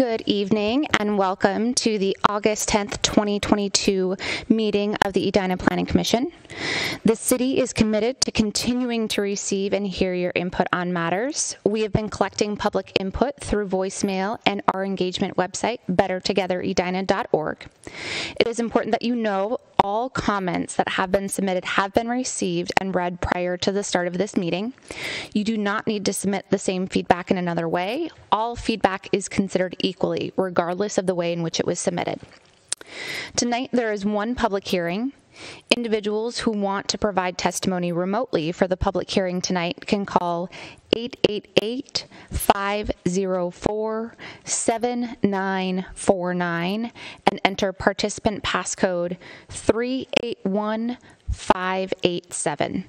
Good evening and welcome to the August 10th, 2022 meeting of the Edina Planning Commission. The city is committed to continuing to receive and hear your input on matters. We have been collecting public input through voicemail and our engagement website, bettertogetheredina.org. It is important that you know all comments that have been submitted have been received and read prior to the start of this meeting. You do not need to submit the same feedback in another way. All feedback is considered equally, regardless of the way in which it was submitted. Tonight, there is one public hearing. Individuals who want to provide testimony remotely for the public hearing tonight can call 888-504-7949 and enter participant passcode 381587.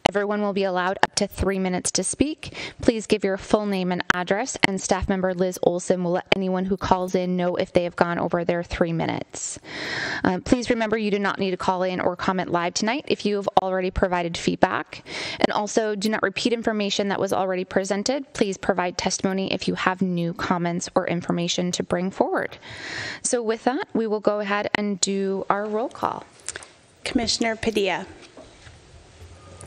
Everyone will be allowed up to 3 minutes to speak. Please give your full name and address, and staff member Liz Olson will let anyone who calls in know if they have gone over their 3 minutes. Please remember you do not need to call in or comment live tonight if you have already provided feedback. And also, do not repeat information that was already presented. Please provide testimony if you have new comments or information to bring forward. So with that, we will go ahead and do our roll call. Commissioner Padilla.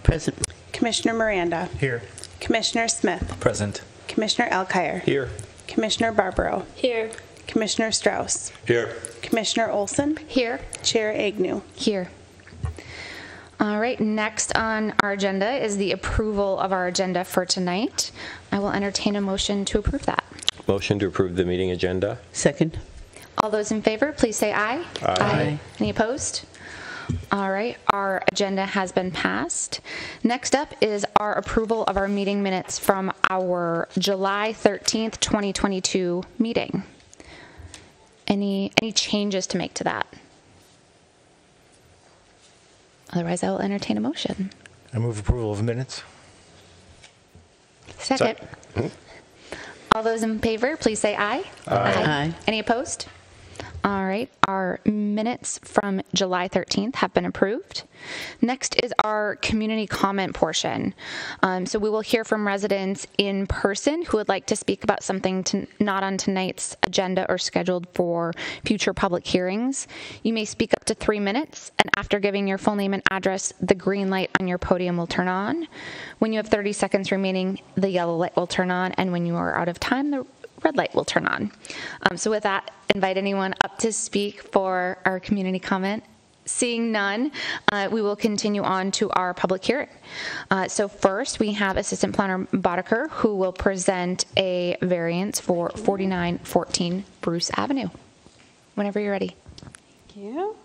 Present. Commissioner Miranda. Here. Commissioner Smith. Present. Commissioner Alkire. Here. Commissioner Barbaro. Here. Commissioner Strauss. Here. Commissioner Olson. Here. Chair Agnew. Here. All right, next on our agenda is the approval of our agenda for tonight. I will entertain a motion to approve that. Motion to approve the meeting agenda. Second. All those in favor, please say aye. Aye. Any opposed? All right, our agenda has been passed. Next up is our approval of our meeting minutes from our July 13th, 2022 meeting. Any changes to make to that? Otherwise, I will entertain a motion. I move approval of minutes. Second. All those in favor, please say aye. Aye. Any opposed? All right, our minutes from July 13th have been approved. Next is our community comment portion. So we will hear from residents in person who would like to speak about something not on tonight's agenda or scheduled for future public hearings. You may speak up to 3 minutes, and after giving your full name and address, the green light on your podium will turn on. When you have 30 seconds remaining, the yellow light will turn on, and when you are out of time, the red light will turn on. So with that, invite anyone up to speak for our community comment. Seeing none, we will continue on to our public hearing. So first, we have Assistant Planner Boddicker, who will present a variance for 4914 Bruce Avenue. Whenever you're ready. Thank you.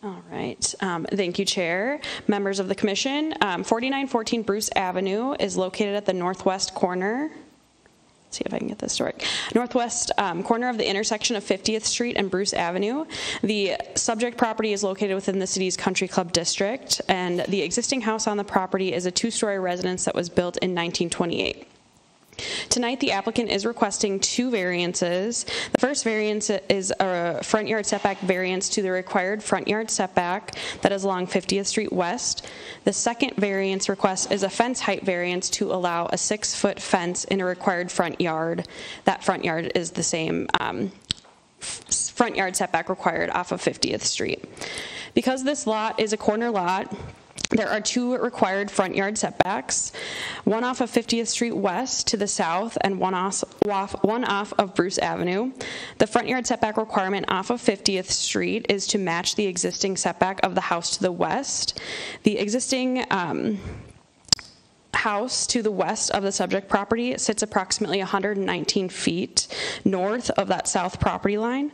All right. Thank you, Chair. Members of the Commission, 4914 Bruce Avenue is located at the northwest corner. Let's see if I can get this right. Northwest corner of the intersection of 50th Street and Bruce Avenue. The subject property is located within the city's Country Club district, and the existing house on the property is a 2-story residence that was built in 1928. Tonight, the applicant is requesting 2 variances. The first variance is a front yard setback variance to the required front yard setback that is along 50th Street West. The second variance request is a fence height variance to allow a 6-foot fence in a required front yard. That front yard is the same front yard setback required off of 50th Street. Because this lot is a corner lot, there are 2 required front yard setbacks, one off of 50th Street West to the south and one off of Bruce Avenue. The front yard setback requirement off of 50th Street is to match the existing setback of the house to the west. The existing house to the west of the subject property sits approximately 119 feet north of that south property line.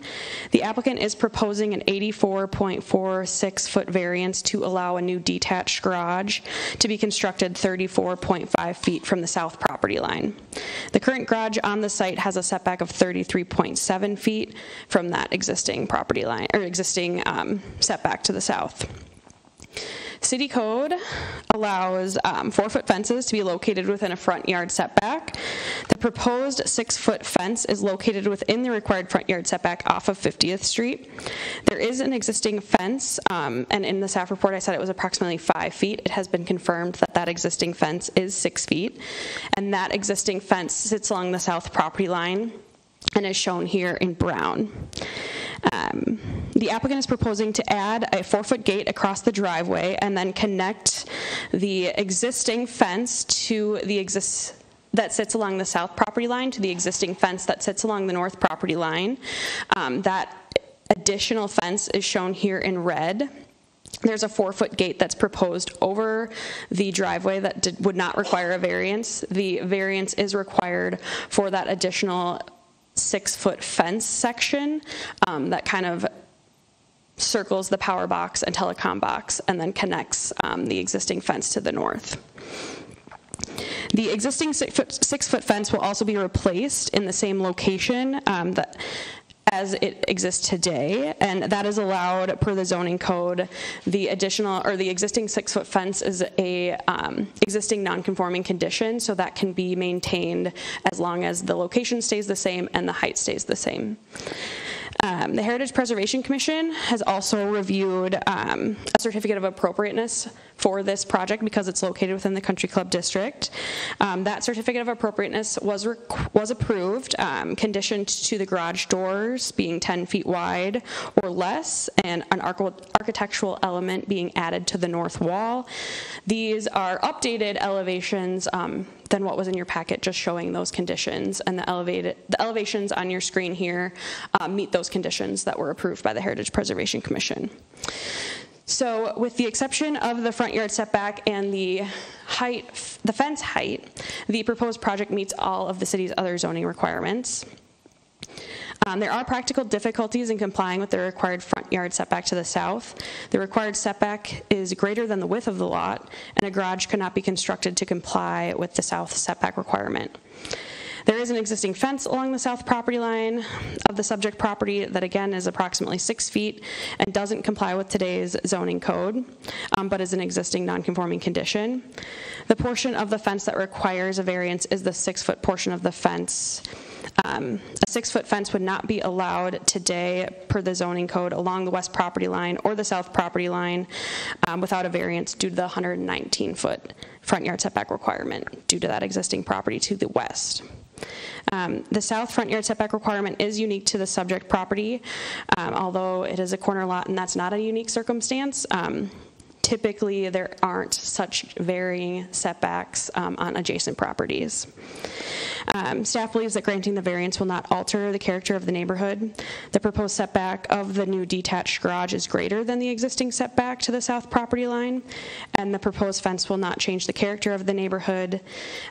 The applicant is proposing an 84.46-foot variance to allow a new detached garage to be constructed 34.5 feet from the south property line. The current garage on the site has a setback of 33.7 feet from that existing property line, or existing setback to the south. City code allows 4-foot fences to be located within a front yard setback. The proposed 6-foot fence is located within the required front yard setback off of 50th Street. There is an existing fence, and in the staff report I said it was approximately 5 feet. It has been confirmed that that existing fence is 6 feet, and that existing fence sits along the south property line and is shown here in brown. The applicant is proposing to add a 4-foot gate across the driveway and then connect the existing fence to the that sits along the south property line to the existing fence that sits along the north property line. That additional fence is shown here in red. There's a 4-foot gate that's proposed over the driveway that would not require a variance. The variance is required for that additional 6-foot fence section that kind of circles the power box and telecom box and then connects the existing fence to the north. The existing 6-foot fence will also be replaced in the same location as it exists today, and that is allowed per the zoning code. The existing 6-foot fence is a existing non-conforming condition, so that can be maintained as long as the location stays the same and the height stays the same. The Heritage Preservation Commission has also reviewed a certificate of appropriateness for this project because it's located within the Country Club District. That certificate of appropriateness was approved, conditioned to the garage doors being 10 feet wide or less and an architectural element being added to the north wall. These are updated elevations than what was in your packet, just showing those conditions, and the elevations on your screen here meet those conditions that were approved by the Heritage Preservation Commission. So with the exception of the front yard setback and the fence height, the proposed project meets all of the city's other zoning requirements. There are practical difficulties in complying with the required front yard setback to the south. The required setback is greater than the width of the lot, and a garage could not be constructed to comply with the south setback requirement. There is an existing fence along the south property line of the subject property that again is approximately 6 feet and doesn't comply with today's zoning code, but is an existing non-conforming condition. The portion of the fence that requires a variance is the 6-foot portion of the fence. A 6-foot fence would not be allowed today per the zoning code along the west property line or the south property line without a variance due to the 119-foot front yard setback requirement due to that existing property to the west. The south front yard setback requirement is unique to the subject property, although it is a corner lot and that's not a unique circumstance. Typically, there aren't such varying setbacks on adjacent properties. Staff believes that granting the variance will not alter the character of the neighborhood. The proposed setback of the new detached garage is greater than the existing setback to the south property line, and the proposed fence will not change the character of the neighborhood.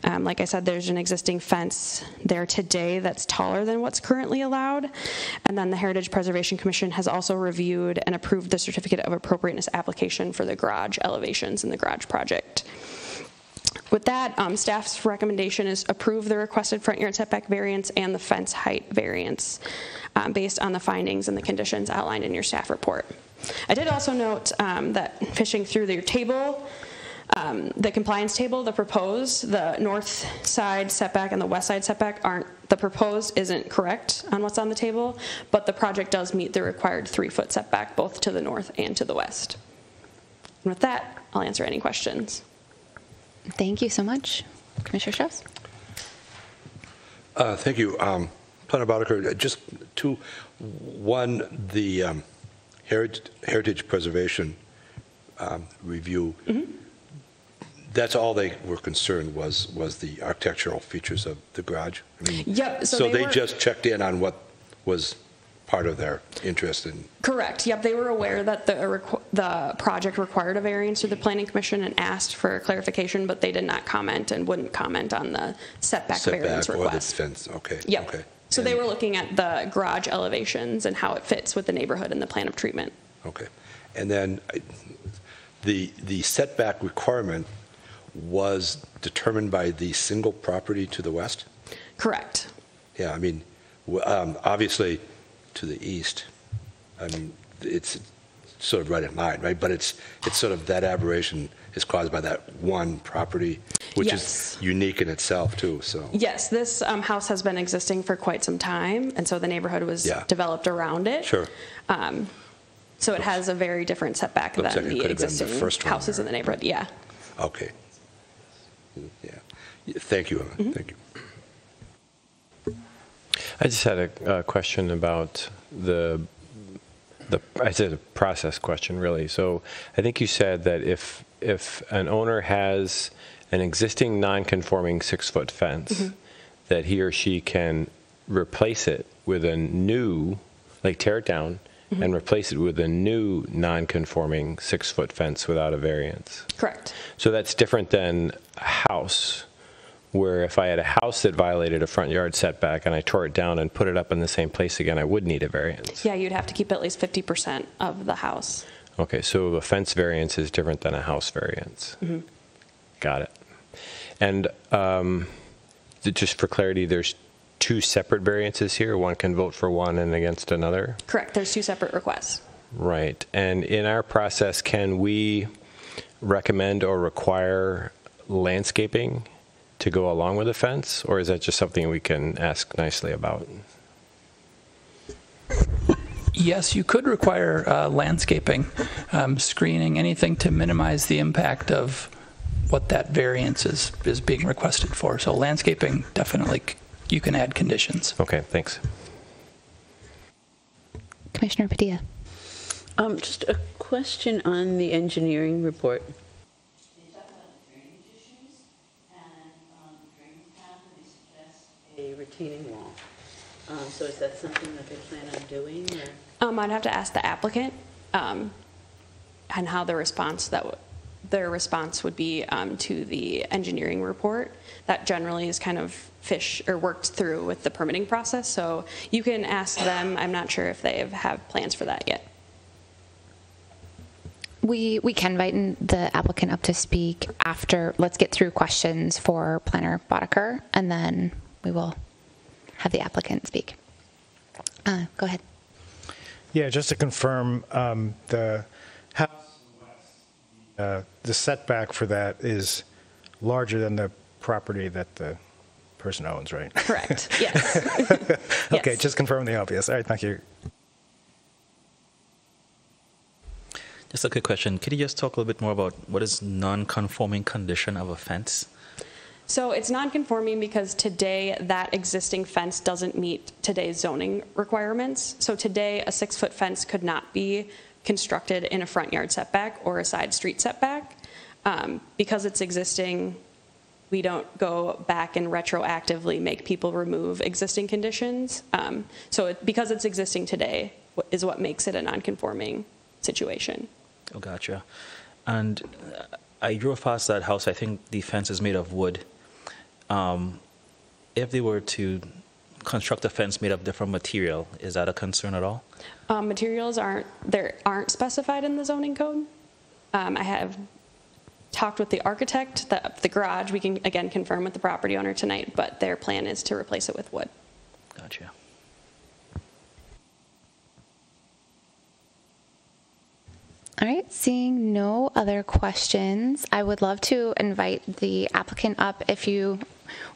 Like I said, there's an existing fence there today that's taller than what's currently allowed, and then the Heritage Preservation Commission has also reviewed and approved the certificate of appropriateness application for the garage elevations in the garage project. With that, staff's recommendation is approve the requested front yard setback variance and the fence height variance based on the findings and the conditions outlined in your staff report. I did also note that fishing through your table, the compliance table, the north side setback and the west side setback the proposed isn't correct on what's on the table, but the project does meet the required 3-foot setback both to the north and to the west. And with that, I'll answer any questions. Thank you so much. Commissioner Strauss? Thank you. Planner Boddicker, just two. One, the Heritage Preservation review, that's all they were concerned was the architectural features of the garage? I mean, yep. So they just checked in on what was part of their interest in. Correct. Yep. They were aware that the project required a variance through the Planning Commission and asked for clarification, but they did not comment and wouldn't comment on the setback variance request. Or the fence. Okay. Yep. Okay. So they were looking at the garage elevations and how it fits with the neighborhood and the plan of treatment. Okay. And then the setback requirement was determined by the single property to the west? Correct. Yeah. I mean, obviously, to the east, I mean, it's sort of right in line, right? But it's sort of that aberration is caused by that one property, which Yes. is unique in itself too, so. Yes, this house has been existing for quite some time, and so the neighborhood was Yeah. developed around it. Sure. So it has a very different setback Looks than like it the could have been the existing first one houses there. in the neighborhood. Yeah. Okay. Yeah. Thank you, Emma. Thank you. I just had a question about I said a process question, really. So I think you said that if an owner has an existing non-conforming 6-foot fence, that he or she can replace it with a new, like tear it down and replace it with a new non-conforming 6-foot fence without a variance. Correct. So that's different than a house, where if I had a house that violated a front yard setback and I tore it down and put it up in the same place again, I would need a variance. Yeah, you'd have to keep at least 50% of the house. Okay, so a fence variance is different than a house variance. Got it. And just for clarity, there's 2 separate variances here. One can vote for one and against another? Correct. There's 2 separate requests. Right. And in our process, can we recommend or require landscaping to go along with the fence, or is that just something we can ask nicely about? Yes, you could require landscaping, screening, anything to minimize the impact of what that variance is being requested for. So landscaping, definitely, you can add conditions. Okay, thanks. Commissioner Padilla. Just a question on the engineering report. They talk about drainage issues, and drainage path, and they suggest a retaining wall. So is that something that they plan on doing, or? I'd have to ask the applicant and how their response would be to the engineering report. That generally is kind of worked through with the permitting process. So you can ask them. I'm not sure if they have plans for that yet. We can invite the applicant up to speak after. Let's get through questions for Planner Boddicker, and then we will have the applicant speak. Go ahead. Yeah, just to confirm, the house, the setback for that is larger than the property that the person owns, right? Correct. Yes. Okay, Yes. just confirm the obvious. All right, thank you. Just a quick question. Could you just talk a little bit more about what is non-conforming condition of a fence? So it's non-conforming because today that existing fence doesn't meet today's zoning requirements. So today a 6-foot fence could not be constructed in a front yard setback or a side street setback. Because it's existing, we don't go back and retroactively make people remove existing conditions. Because it's existing today is what makes it a non-conforming situation. Oh, gotcha. And I drove past that house. I think the fence is made of wood. If they were to construct a fence made of different material, is that a concern at all? Materials aren't specified in the zoning code. I have talked with the architect. The garage, we can again confirm with the property owner tonight, but their plan is to replace it with wood. Gotcha. All right, seeing no other questions, I would love to invite the applicant up if you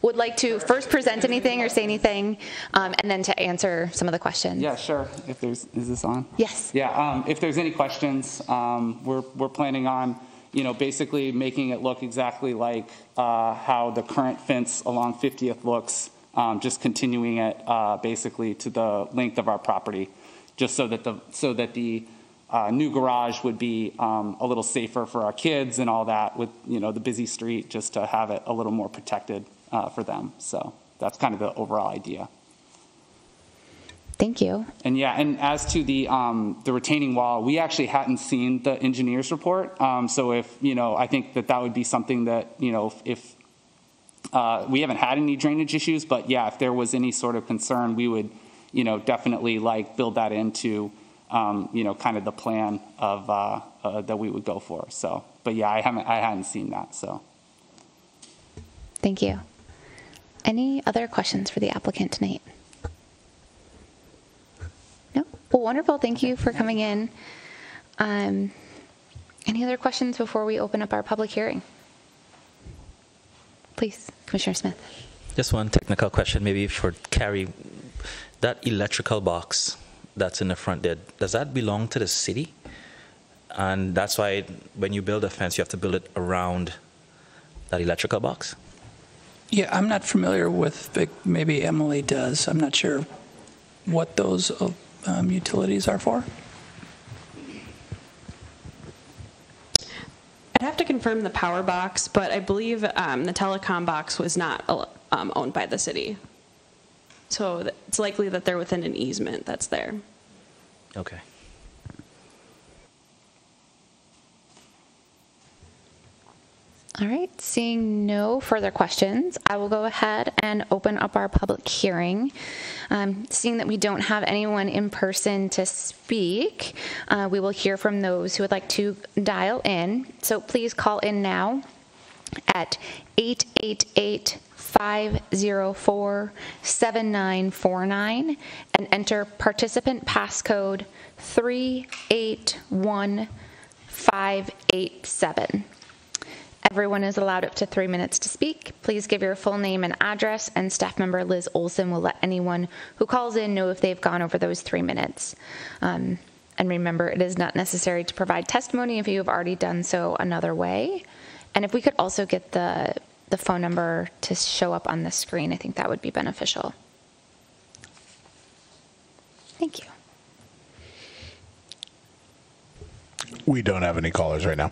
would like to first present anything or say anything, and then to answer some of the questions. Yeah, sure. Is this on? Yes. Yeah. If there's any questions, we're planning on, basically making it look exactly like how the current fence along 50th looks, just continuing it basically to the length of our property, just so that the new garage would be a little safer for our kids and all that with, the busy street, just to have it a little more protected for them. So that's kind of the overall idea. Thank you. And yeah, and as to the retaining wall, we actually hadn't seen the engineer's report. So if, I think that would be something that, if we haven't had any drainage issues, but yeah, if there was any sort of concern, we would, definitely build that into kind of the plan of that we would go for. So, but yeah, I hadn't seen that. So, Thank you. Any other questions for the applicant tonight? No? Well, wonderful. Thank you for coming in. Any other questions before we open up our public hearing? Please, Commissioner Smith. Just one technical question, maybe for Carrie. That electrical box that's in the front there, does that belong to the city? And that's why when you build a fence, you have to build it around that electrical box? Yeah, I'm not familiar with, maybe Emily does. I'm not sure what those utilities are for. I'd have to confirm the power box, but I believe the telecom box was not owned by the city. So it's likely that they're within an easement that's there. Okay. All right, seeing no further questions, I will go ahead and open up our public hearing. Seeing that we don't have anyone in person to speak, we will hear from those who would like to dial in. So please call in now at 888-504-7949 and enter participant passcode 381587. Everyone is allowed up to 3 minutes to speak. Please give your full name and address, and staff member Liz Olson will let anyone who calls in know if they've gone over those 3 minutes. And remember, it is not necessary to provide testimony if you have already done so another way. And if we could also get the phone number to show up on the screen, I think that would be beneficial. Thank you. We don't have any callers right now.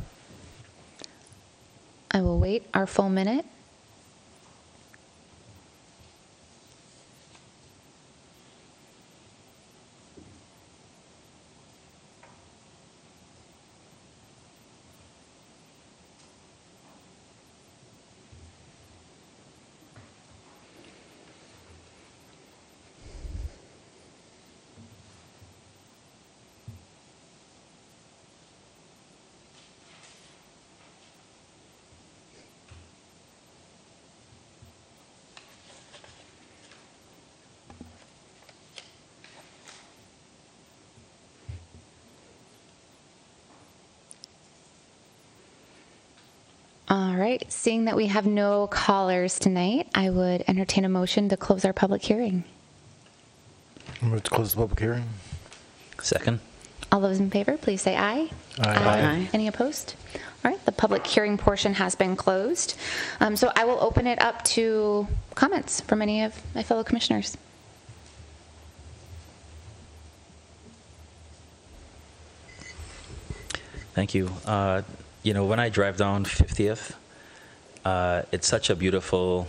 I will wait our full minute. All right, seeing that we have no callers tonight, I would entertain a motion to close our public hearing. Move to close the public hearing. Second. All those in favor, please say aye. Aye. Any opposed? All right, the public hearing portion has been closed. So I will open it up to comments from any of my fellow commissioners. Thank you. You know, when I drive down 50th, it's such a beautiful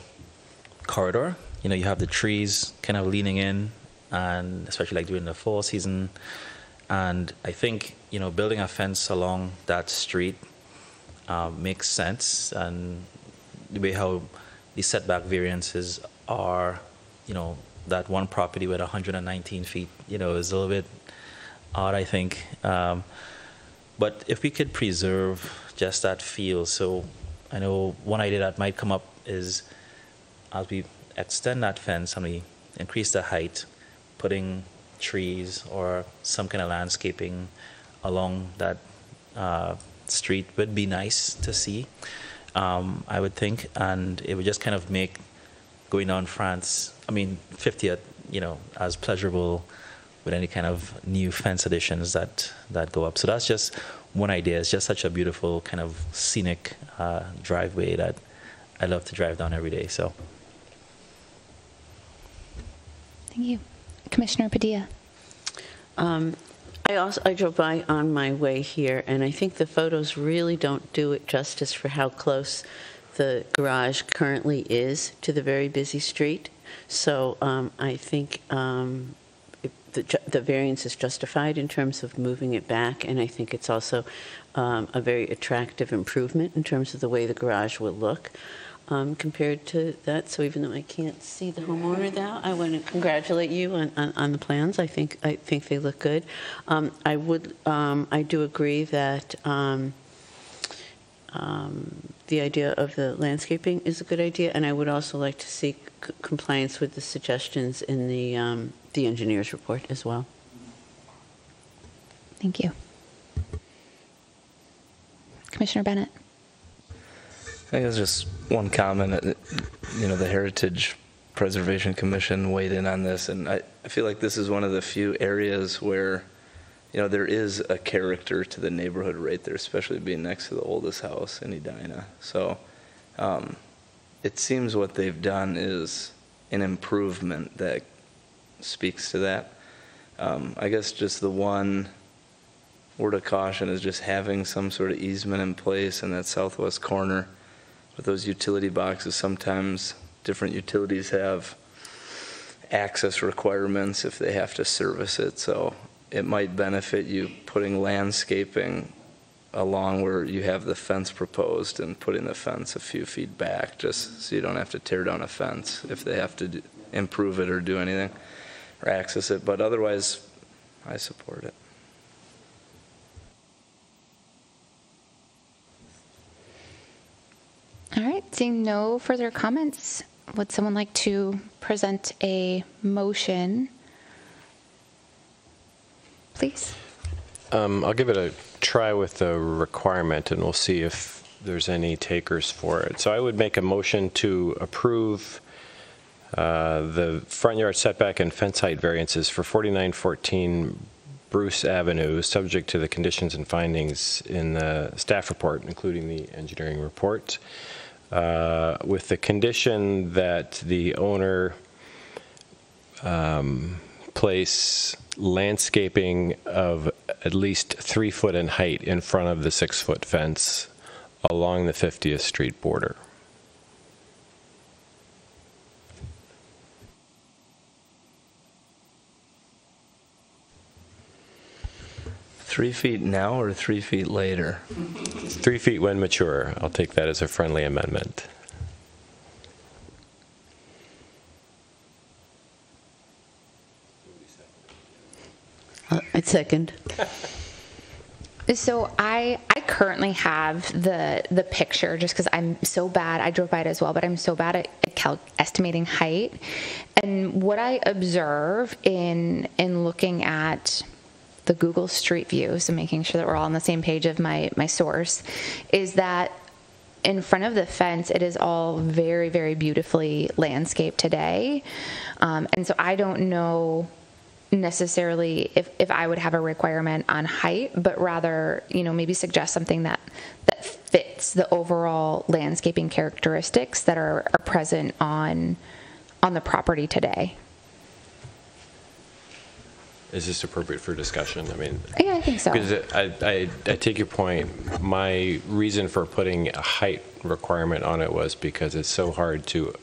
corridor. You know, you have the trees kind of leaning in, and especially like during the fall season. And I think, you know, building a fence along that street makes sense. And the way how the setback variances are, you know, that one property with 119 feet, you know, is a little bit odd, I think. But if we could preserve just that feel, so I know one idea that might come up is as we extend that fence and we increase the height, putting trees or some kind of landscaping along that street would be nice to see, I would think, and it would just kind of make going down 50th, you know, as pleasurable with any kind of new fence additions that go up. So that's just one idea. It's just such a beautiful kind of scenic driveway that I love to drive down every day. So, Thank you. Commissioner Padilla. I drove by on my way here, and I think the photos really don't do it justice for how close the garage currently is to the very busy street. So I think the variance is justified in terms of moving it back, and I think it's also a very attractive improvement in terms of the way the garage will look compared to that. So even though I can't see the homeowner now, I want to congratulate you on the plans. I think they look good. I do agree that the idea of the landscaping is a good idea, and I would also like to see compliance with the suggestions in the engineer's report as well. Thank you. Commissioner Bennett. I think it's just one comment. You know, the Heritage Preservation Commission weighed in on this, and I feel like this is one of the few areas where, you know, there is a character to the neighborhood right there, especially being next to the oldest house in Edina. So it seems what they've done is an improvement that speaks to that. I guess just the one word of caution is just having some sort of easement in place in that southwest corner with those utility boxes. Sometimes different utilities have access requirements if they have to service it, so it might benefit you putting landscaping along where you have the fence proposed and putting the fence a few feet back, just so you don't have to tear down a fence if they have to improve it or do anything or access it. But otherwise, I support it. All right, seeing no further comments, would someone like to present a motion? Please. I'll give it a try with the requirement, and we'll see if there's any takers for it. So I would make a motion to approve the front yard setback and fence height variances for 4914 Bruce Avenue, subject to the conditions and findings in the staff report, including the engineering report, with the condition that the owner place landscaping of at least 3 foot in height in front of the 6-foot fence along the 50th Street border. $3 feet now or 3 feet later? 3 feet when mature. I'll take that as a friendly amendment. I'd second. So I currently have the picture just because I'm so bad. I drove by it as well, but I'm so bad at estimating height. And what I observe in looking at the Google Street View, so making sure that we're all on the same page of my source, is that in front of the fence, it is all very, very beautifully landscaped today. And so I don't know necessarily if I would have a requirement on height, but rather, you know, maybe suggest something that fits the overall landscaping characteristics that are present on the property today. Is this appropriate for discussion? I mean, yeah, I think so. Because I take your point. My reason for putting a height requirement on it was because it's so hard to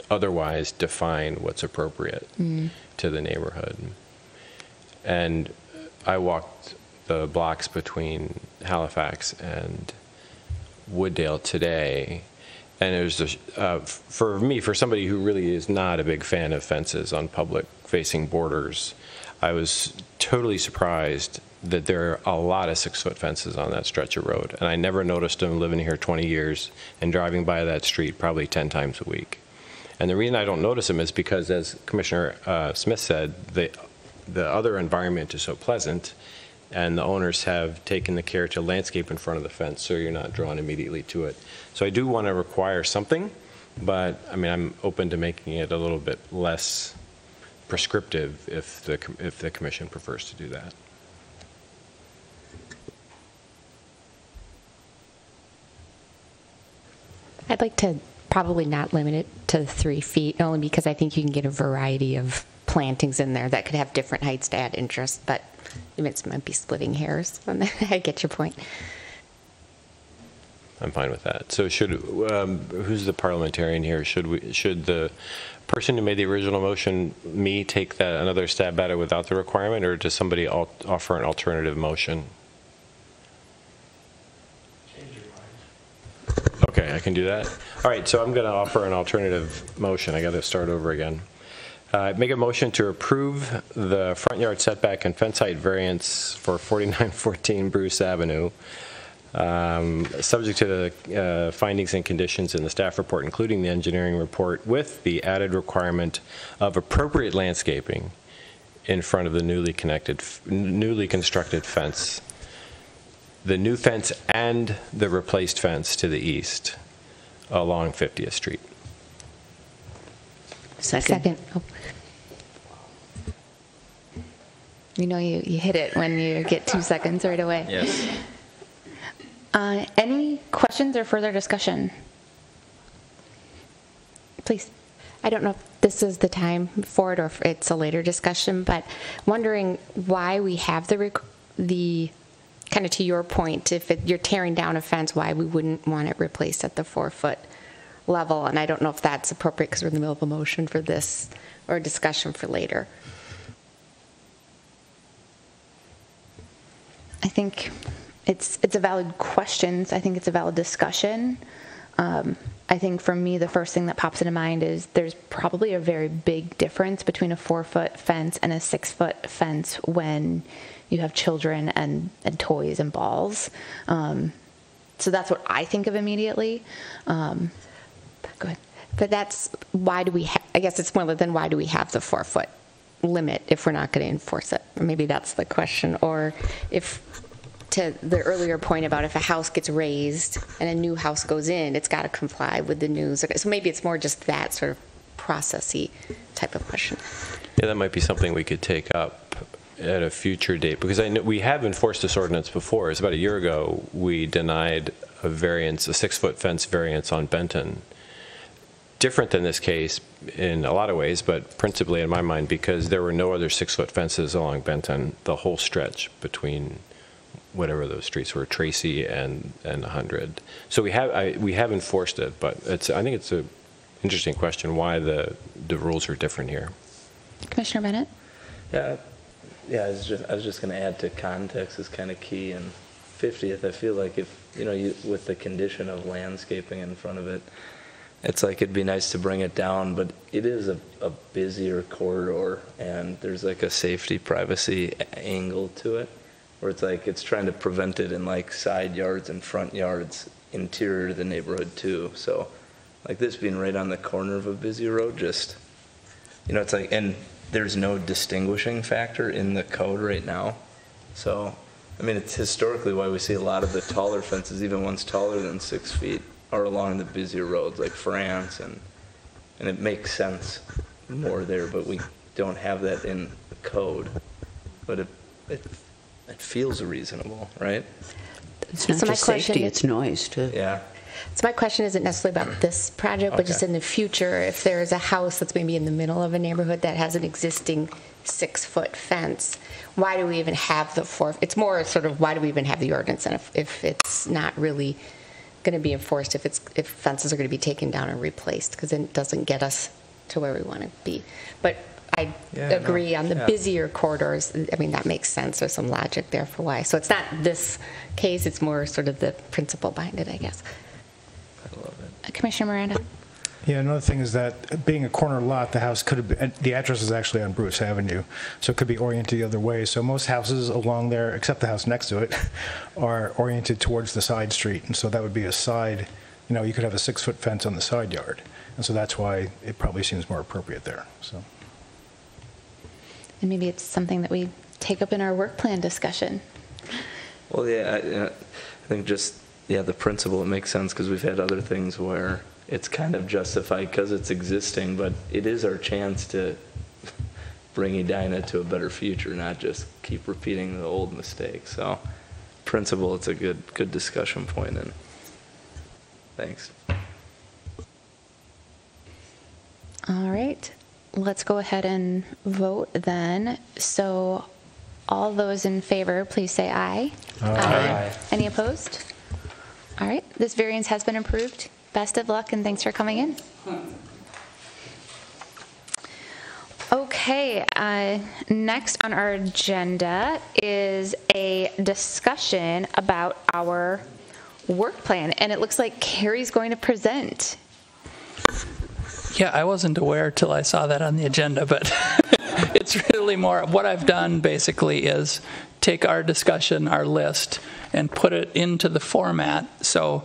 otherwise define what's appropriate to the neighborhood. And I walked the blocks between Halifax and Wooddale today, and it was just, for me, for somebody who really is not a big fan of fences on public-facing borders, I was totally surprised that there are a lot of 6-foot fences on that stretch of road, and I never noticed them living here 20 years and driving by that street probably 10 times a week. And the reason I don't notice them is because, as Commissioner Smith said, the other environment is so pleasant, and the owners have taken the care to landscape in front of the fence so you're not drawn immediately to it. So I do want to require something, but I mean, I'm open to making it a little bit less prescriptive if the commission prefers to do that. I'd like to probably not limit it to 3 feet, only because I think you can get a variety of plantings in there that could have different heights to add interest, but it might be splitting hairs. I get your point. I'm fine with that. So who's the parliamentarian here? Should the person who made the original motion, me, take that another stab at it without the requirement, or does somebody offer an alternative motion? Change your mind. Okay, I can do that. All right, so I'm going to offer an alternative motion. I got to start over again. Make a motion to approve the front yard setback and fence height variance for 4914 Bruce Avenue, subject to the findings and conditions in the staff report, including the engineering report, with the added requirement of appropriate landscaping in front of the newly constructed fence the new fence and the replaced fence to the east along 50th Street. Second. Oh. You know you hit it when you get 2 seconds right away. Yes. Any questions or further discussion? Please. I don't know if this is the time for it or if it's a later discussion, but wondering why we have the kind of to your point, if you're tearing down a fence, why we wouldn't want it replaced at the 4-foot level. And I don't know if that's appropriate because we're in the middle of a motion for this or a discussion for later. I think it's a valid question. I think it's a valid discussion. I think for me, the first thing that pops into mind is there's probably a very big difference between a 4-foot fence and a 6-foot fence when you have children and toys and balls. So that's what I think of immediately. Go ahead. But that's why do we I guess it's more than why do we have the 4-foot limit if we're not going to enforce it? Or maybe that's the question. Or if, to the earlier point about if a house gets raised and a new house goes in, it's got to comply with the new. So maybe it's more just that sort of processy type of question. Yeah, that might be something we could take up at a future date, because I know we have enforced this ordinance before. It was about a year ago we denied a variance, a 6-foot fence variance on Benton. Different than this case in a lot of ways, but principally in my mind because there were no other 6-foot fences along Benton, the whole stretch between whatever those streets were, Tracy and 100. So we have enforced it, but I think it's an interesting question why the rules are different here. Commissioner Bennett? Yeah, I was just going to add to context is kind of key. And 50th, I feel like if, with the condition of landscaping in front of it, it's like it'd be nice to bring it down, but it is a busier corridor, and there's like a safety privacy angle to it, where it's like it's trying to prevent it in like side yards and front yards, interior to the neighborhood too. So like this being right on the corner of a busy road, just, it's like, and there's no distinguishing factor in the code right now. So, I mean, it's historically why we see a lot of the taller fences, even ones taller than 6 feet, are along the busier roads like France, and it makes sense more there, but we don't have that in the code. But it feels reasonable, right? It's not just safety, it's noise too. Yeah. So my question isn't necessarily about this project, but just in the future, if there's a house that's maybe in the middle of a neighborhood that has an existing 6-foot fence, why do we even have the 4? It's more sort of why do we even have the ordinance, and if it's not really going to be enforced, if fences are going to be taken down and replaced, because then it doesn't get us to where we want to be. But I agree on the busier corridors. I mean, that makes sense. There's some logic there for why. So it's not this case. It's more sort of the principle behind it, I guess. I love it. Commissioner Miranda? Yeah, another thing is that being a corner lot, the house could have been, the address is actually on Bruce Avenue, so it could be oriented the other way. So most houses along there, except the house next to it, are oriented towards the side street. And so that would be a side, you could have a 6-foot fence on the side yard. And so that's why it probably seems more appropriate there. So. And maybe it's something that we take up in our work plan discussion. Well, yeah, I think just, the principle, it makes sense because we've had other things where it's kind of justified because it's existing, but it is our chance to bring Edina to a better future, not just keep repeating the old mistakes. So, principle, it's a good discussion point, and thanks. All right, let's go ahead and vote then. So, all those in favor, please say aye. Aye. Any opposed? All right, this variance has been approved. Best of luck and thanks for coming in. Okay, next on our agenda is a discussion about our work plan, and it looks like Carrie's going to present. Yeah, I wasn't aware till I saw that on the agenda, but it's really more, what I've done basically is take our discussion, our list, and put it into the format. So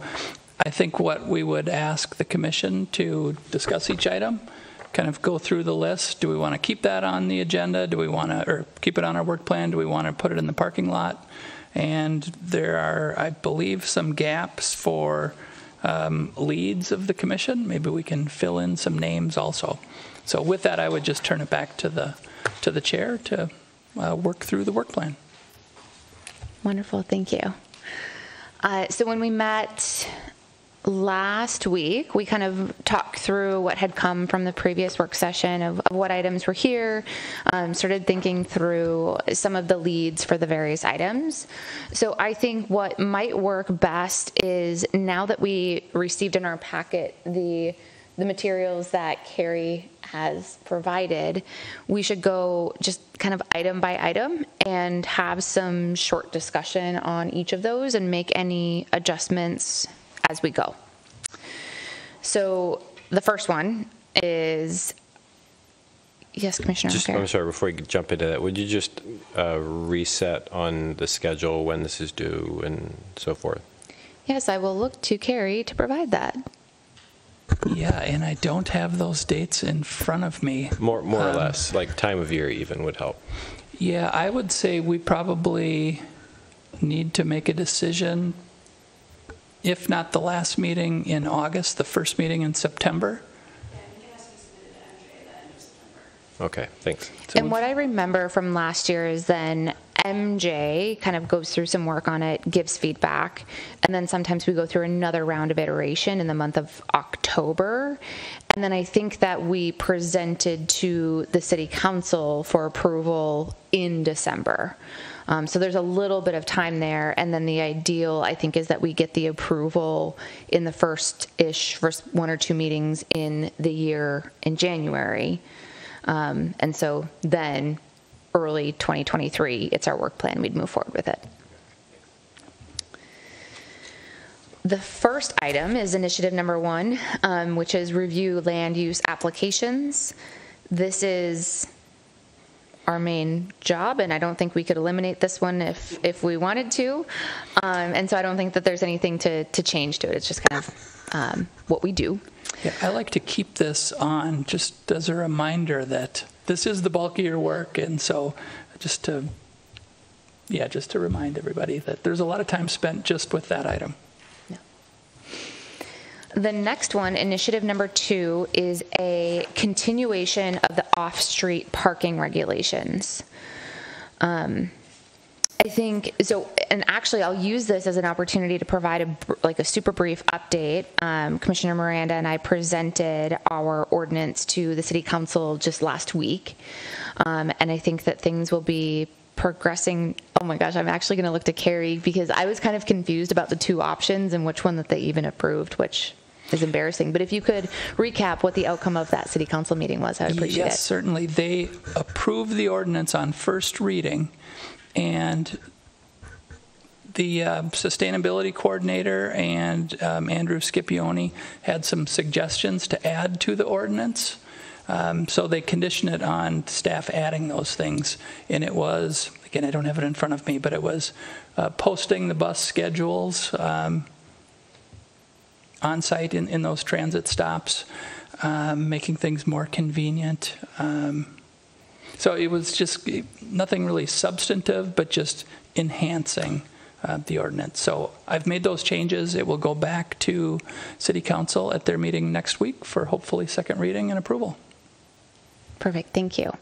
I think what we would ask the commission to discuss each item, kind of go through the list. Do we want to keep that on the agenda? Do we want to, or keep it on our work plan? Do we want to put it in the parking lot? And there are, I believe, some gaps for leads of the commission. Maybe we can fill in some names also. So with that, I would just turn it back to the chair to work through the work plan. Wonderful, thank you. So when we met last week, we kind of talked through what had come from the previous work session of what items were here, started thinking through some of the leads for the various items. So I think what might work best is, now that we received in our packet the materials that Carrie has provided, we should go just kind of item by item and have some short discussion on each of those and make any adjustments as we go. So the first one is, yes, Commissioner O'Carroll. I'm sorry, before you jump into that, would you just reset on the schedule, when this is due and so forth? Yes, I will look to Carrie to provide that. Yeah, and I don't have those dates in front of me. More or less, like time of year even would help. Yeah, I would say we probably need to make a decision, if not the last meeting in August, the first meeting in September. Okay, thanks. And what I remember from last year is then MJ kind of goes through some work on it, gives feedback, and then sometimes we go through another round of iteration in the month of October. And then I think that we presented to the City Council for approval in December. So there's a little bit of time there, and then the ideal, I think, is that we get the approval in the first one or two meetings in the year in January. And so then early 2023, it's our work plan, we'd move forward with it. The first item is initiative number 1, which is review land use applications. This is our main job, and I don't think we could eliminate this one if we wanted to. And so I don't think that there's anything to change to it. It's just kind of what we do. Yeah, I like to keep this on just as a reminder that this is the bulk of your work, and so just to remind everybody that there's a lot of time spent just with that item. Yeah. The next one, initiative number 2, is a continuation of the off-street parking regulations. I think so, and actually I'll use this as an opportunity to provide a super brief update. Commissioner Miranda and I presented our ordinance to the City Council just last week, and I think that things will be progressing. Oh my gosh, I'm actually going to look to Carrie, because I was kind of confused about the 2 options and which one that they even approved, which is embarrassing. But if you could recap what the outcome of that City Council meeting was, I would appreciate it. Yes, certainly. They approved the ordinance on first reading, and the sustainability coordinator and Andrew Scipione had some suggestions to add to the ordinance. So they conditioned it on staff adding those things. And it was, again, I don't have it in front of me, but it was posting the bus schedules on site in those transit stops, making things more convenient. So it was just nothing really substantive, but just enhancing the ordinance. So I've made those changes. It will go back to City Council at their meeting next week for hopefully second reading and approval. Perfect, thank you.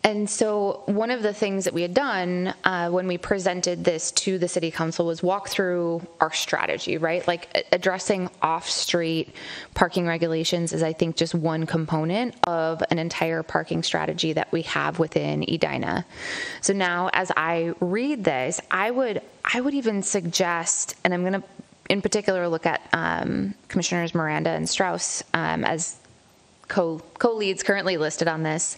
And so one of the things that we had done when we presented this to the City Council was walk through our strategy, right? Like addressing off-street parking regulations is, I think, just one component of an entire parking strategy that we have within Edina. So now as I read this, I would even suggest, and I'm going to in particular look at Commissioners Miranda and Strauss as co-leads currently listed on this,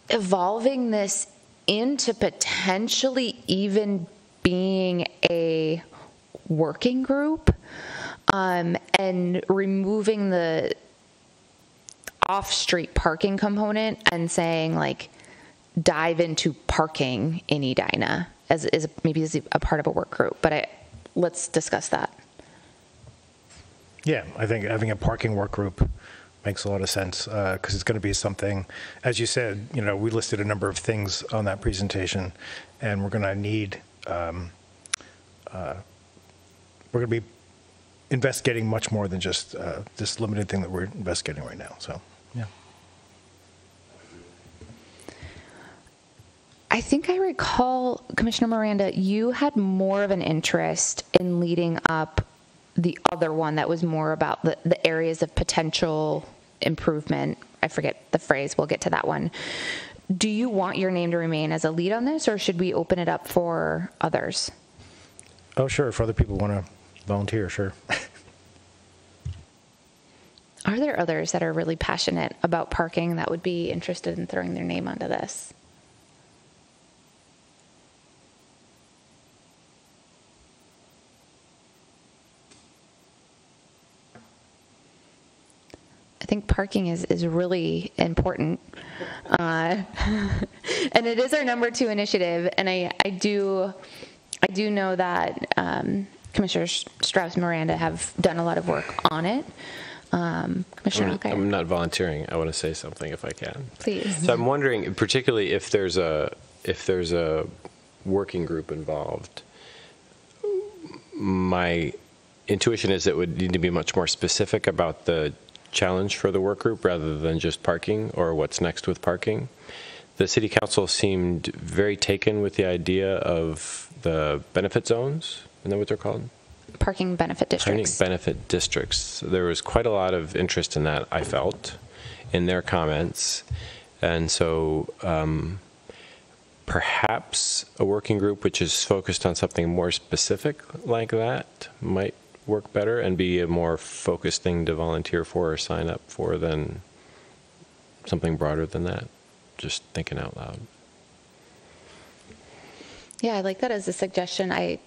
evolving this into potentially even being a working group, and removing the off-street parking component and saying, like, dive into parking in Edina as maybe as a part of a work group. But let's discuss that. Yeah, I think having a parking work group makes a lot of sense because it's going to be something, as you said, we listed a number of things on that presentation, and we're going to need, we're going to be investigating much more than just this limited thing that we're investigating right now. So, yeah. I think I recall, Commissioner Miranda, you had more of an interest in leading up the other one that was more about the areas of potential improvement. I forget the phrase. We'll get to that one. Do you want your name to remain as a lead on this, or should we open it up for others? Oh, sure. If other people want to volunteer, sure. Are there others that are really passionate about parking that would be interested in throwing their name onto this? I think parking is really important. And it is our number 2 initiative. And I do know that Commissioner Strauss Miranda have done a lot of work on it. Commissioner Alkire. I'm not volunteering. I want to say something if I can. Please. So I'm wondering, particularly if there's a working group involved, my intuition is it would need to be much more specific about the challenge for the work group rather than just parking or what's next with parking. The City Council seemed very taken with the idea of the benefit zones. Isn't that what they're called? Parking benefit districts. Parking benefit districts. There was quite a lot of interest in that, I felt, in their comments. And so perhaps a working group which is focused on something more specific like that might work better and be a more focused thing to volunteer for or sign up for than something broader than that. Just thinking out loud. Yeah, I like that as a suggestion. I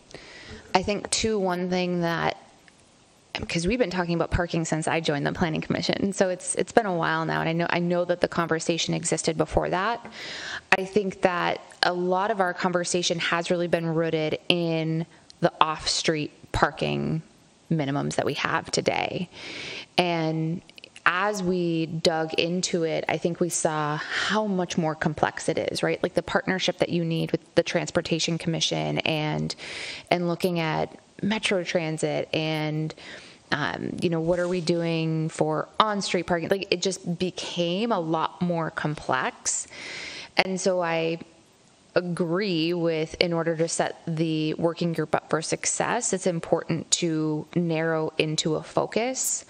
think, too, one thing that, because we've been talking about parking since I joined the Planning Commission, so it's been a while now, and I know that the conversation existed before that. I think that a lot of our conversation has really been rooted in the off-street parking minimums that we have today. And as we dug into it, I think we saw how much more complex it is, right? Like the partnership that you need with the Transportation Commission and looking at Metro Transit and, what are we doing for on-street parking? Like it just became a lot more complex. And so I agree with, in order to set the working group up for success, it's important to narrow into a focus.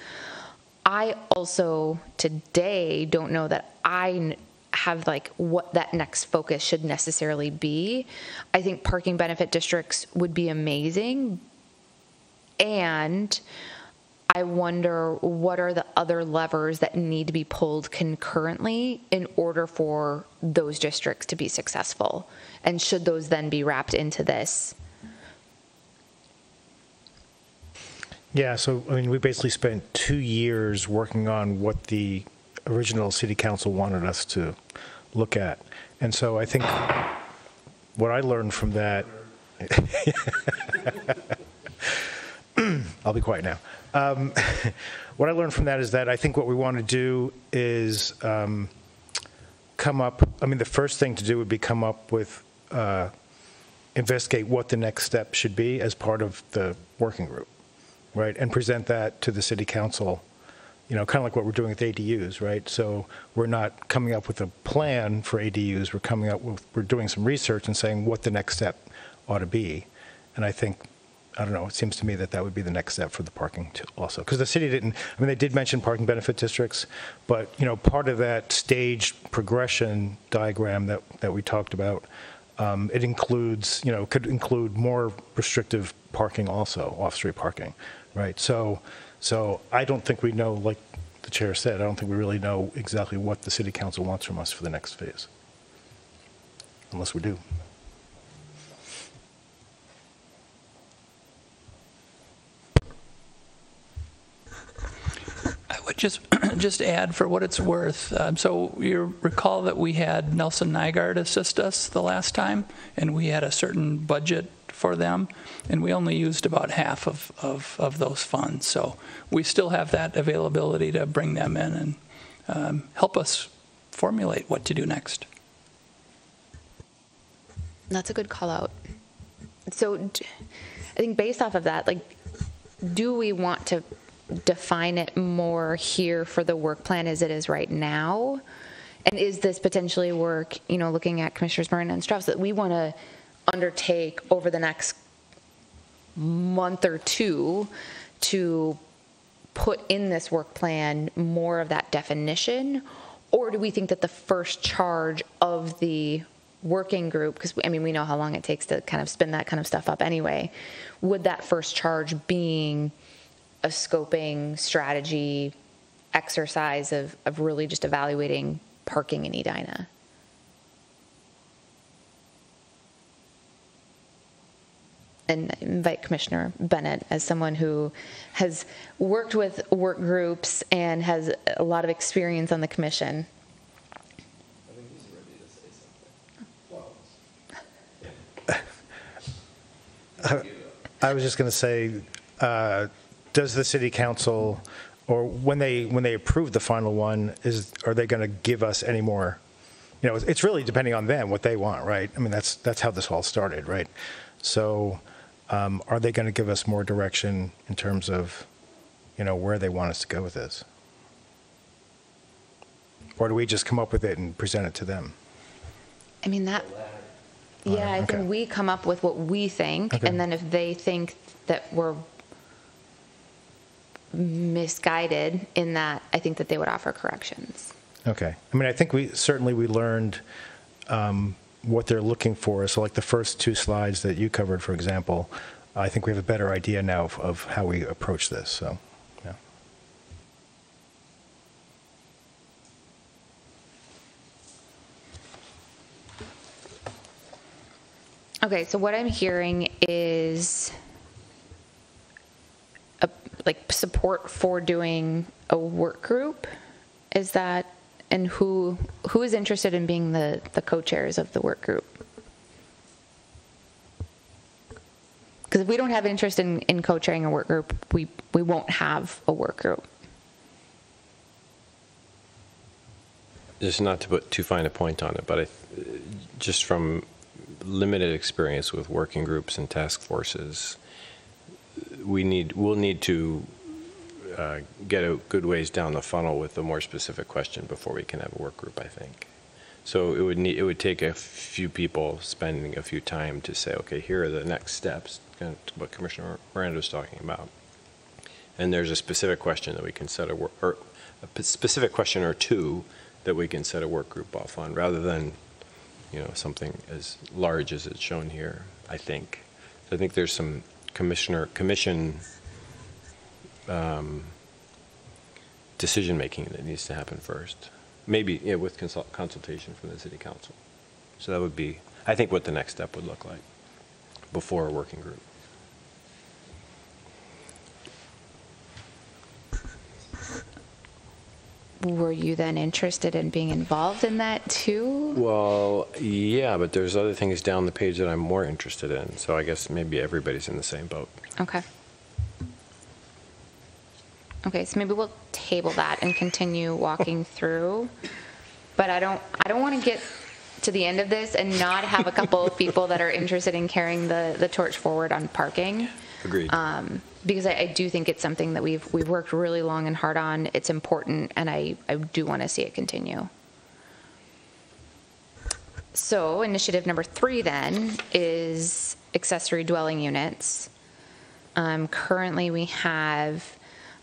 I also today don't know that I have like what that next focus should necessarily be. I think parking benefit districts would be amazing. And I wonder what are the other levers that need to be pulled concurrently in order for those districts to be successful. And should those then be wrapped into this? Yeah, so I mean, we basically spent 2 years working on what the original City Council wanted us to look at. And so I think what I learned from that, I'll be quiet now. What I learned from that is that I think what we want to do is come up, I mean, the first thing to do would be come up with, investigate what the next step should be as part of the working group, right? And present that to the City Council, kind of like what we're doing with ADUs, right? So we're not coming up with a plan for ADUs, we're doing some research and saying what the next step ought to be. And I think, I don't know, it seems to me that would be the next step for the parking too also. Because the city they did mention parking benefit districts, but, part of that staged progression diagram that we talked about, it includes, could include more restrictive parking also, off-street parking, right? So I don't think we know, like the chair said, I don't think we really know exactly what the City Council wants from us for the next phase, unless we do. I would just add for what it's worth. So you recall that we had Nelson Nygaard assist us the last time, and we had a certain budget for them, and we only used about half of those funds. So we still have that availability to bring them in and help us formulate what to do next. That's a good call out. So I think based off of that, like, do we want to define it more here for the work plan as it is right now? And is this potentially work, you know, looking at Commissioners Miranda and Strauss, that we want to undertake over the next month or two to put in this work plan more of that definition? Or do we think that the first charge of the working group, because I mean, we know how long it takes to kind of spin that kind of stuff up anyway, would that first charge being a scoping strategy exercise of really just evaluating parking in Edina? And I invite Commissioner Bennett, as someone who has worked with work groups and has a lot of experience on the commission. I think he's ready to say something. I was just going to say, does the city council, or when they approve the final one, are they going to give us any more? You know, it's really depending on them what they want, right? I mean, that's how this all started, right? So, are they going to give us more direction in terms of, you know, where they want us to go with this, or do we just come up with it and present it to them? I mean, that. Yeah, I think we come up with what we think, and then if they think that we're misguided in that, I think that they would offer corrections. Okay. I mean, I think we learned what they're looking for. So like the first two slides that you covered, for example, I think we have a better idea now of how we approach this. So, yeah. Okay, so what I'm hearing is like support for doing a work group. Is that, and who is interested in being the co-chairs of the work group? Because if we don't have interest in co-chairing a work group, we won't have a work group. Just not to put too fine a point on it, but just from limited experience with working groups and task forces, we'll need to get a good ways down the funnel with a more specific question before we can have a work group, I think. So it would take a few people spending a few time to say, okay, here are the next steps, kind of what Commissioner Miranda was talking about. And there's a specific question that we can set or a specific question or two that we can set a work group off on, rather than, you know, something as large as it's shown here, I think. So I think there's some commission decision-making that needs to happen first. Maybe, yeah, with consultation from the city council. So that would be, I think, what the next step would look like before a working group. Were you then interested in being involved in that too? Well, yeah, but there's other things down the page that I'm more interested in. So I guess maybe everybody's in the same boat. Okay. Okay, so maybe we'll table that and continue walking through. But I don't want to get to the end of this and not have a couple of people that are interested in carrying the torch forward on parking. Agreed. Because I do think it's something that we've worked really long and hard on. It's important, and I do want to see it continue. So initiative number 3 then is accessory dwelling units. Currently we have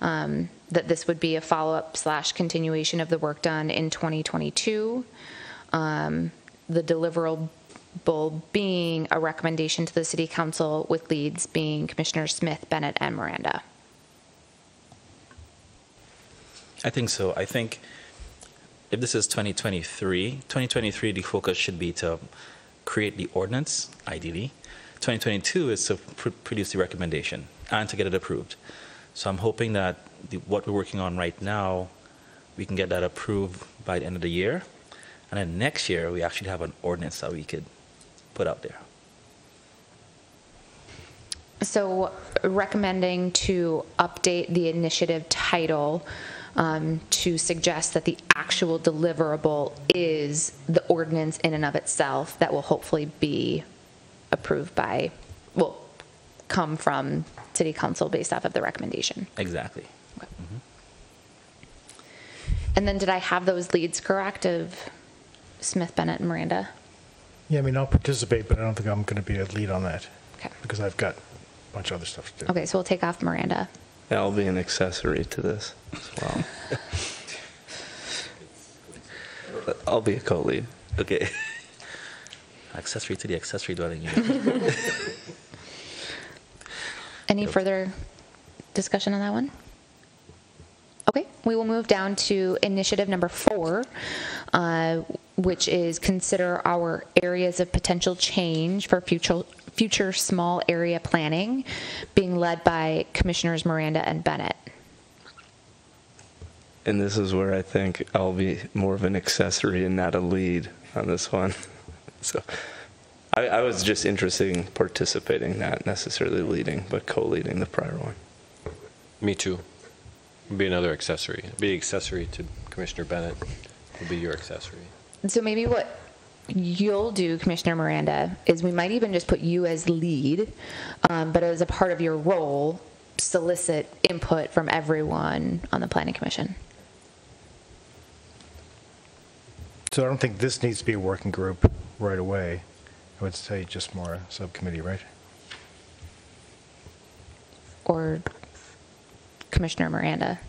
that this would be a follow-up / continuation of the work done in 2022. The deliverable being a recommendation to the City Council, with leads being Commissioners Smith, Bennett, and Miranda. I think so. I think if this is 2023, the focus should be to create the ordinance, ideally. 2022 is to produce the recommendation and to get it approved. So I'm hoping that what we're working on right now, we can get that approved by the end of the year. And then next year, we actually have an ordinance that we could put out there. So recommending to update the initiative title to suggest that the actual deliverable is the ordinance in and of itself that will hopefully be approved by, will come from City Council based off of the recommendation. Exactly. Okay. And then did I have those leads correct of Smith, Bennett, and Miranda? Yeah, I mean, I'll participate, but I don't think I'm going to be a lead on that. Okay. Because I've got a bunch of other stuff to do. Okay, so we'll take off Miranda. I'll be an accessory to this as well. I'll be a co-lead. Okay. Accessory to the accessory dwelling unit. Any further discussion on that one? Okay, we will move down to initiative number 4, which is consider our areas of potential change for future small area planning, being led by Commissioners Miranda and Bennett. And this is where I think I'll be more of an accessory and not a lead on this one. So I was just interested in participating, not necessarily leading, but co-leading the prior one. Me too. Be another accessory. Be accessory to Commissioner Bennett. Will be your accessory. So maybe what you'll do, Commissioner Miranda, is we might even just put you as lead, but as a part of your role, solicit input from everyone on the Planning Commission. So I don't think this needs to be a working group right away. I would say just more a subcommittee, right? Or Commissioner Miranda.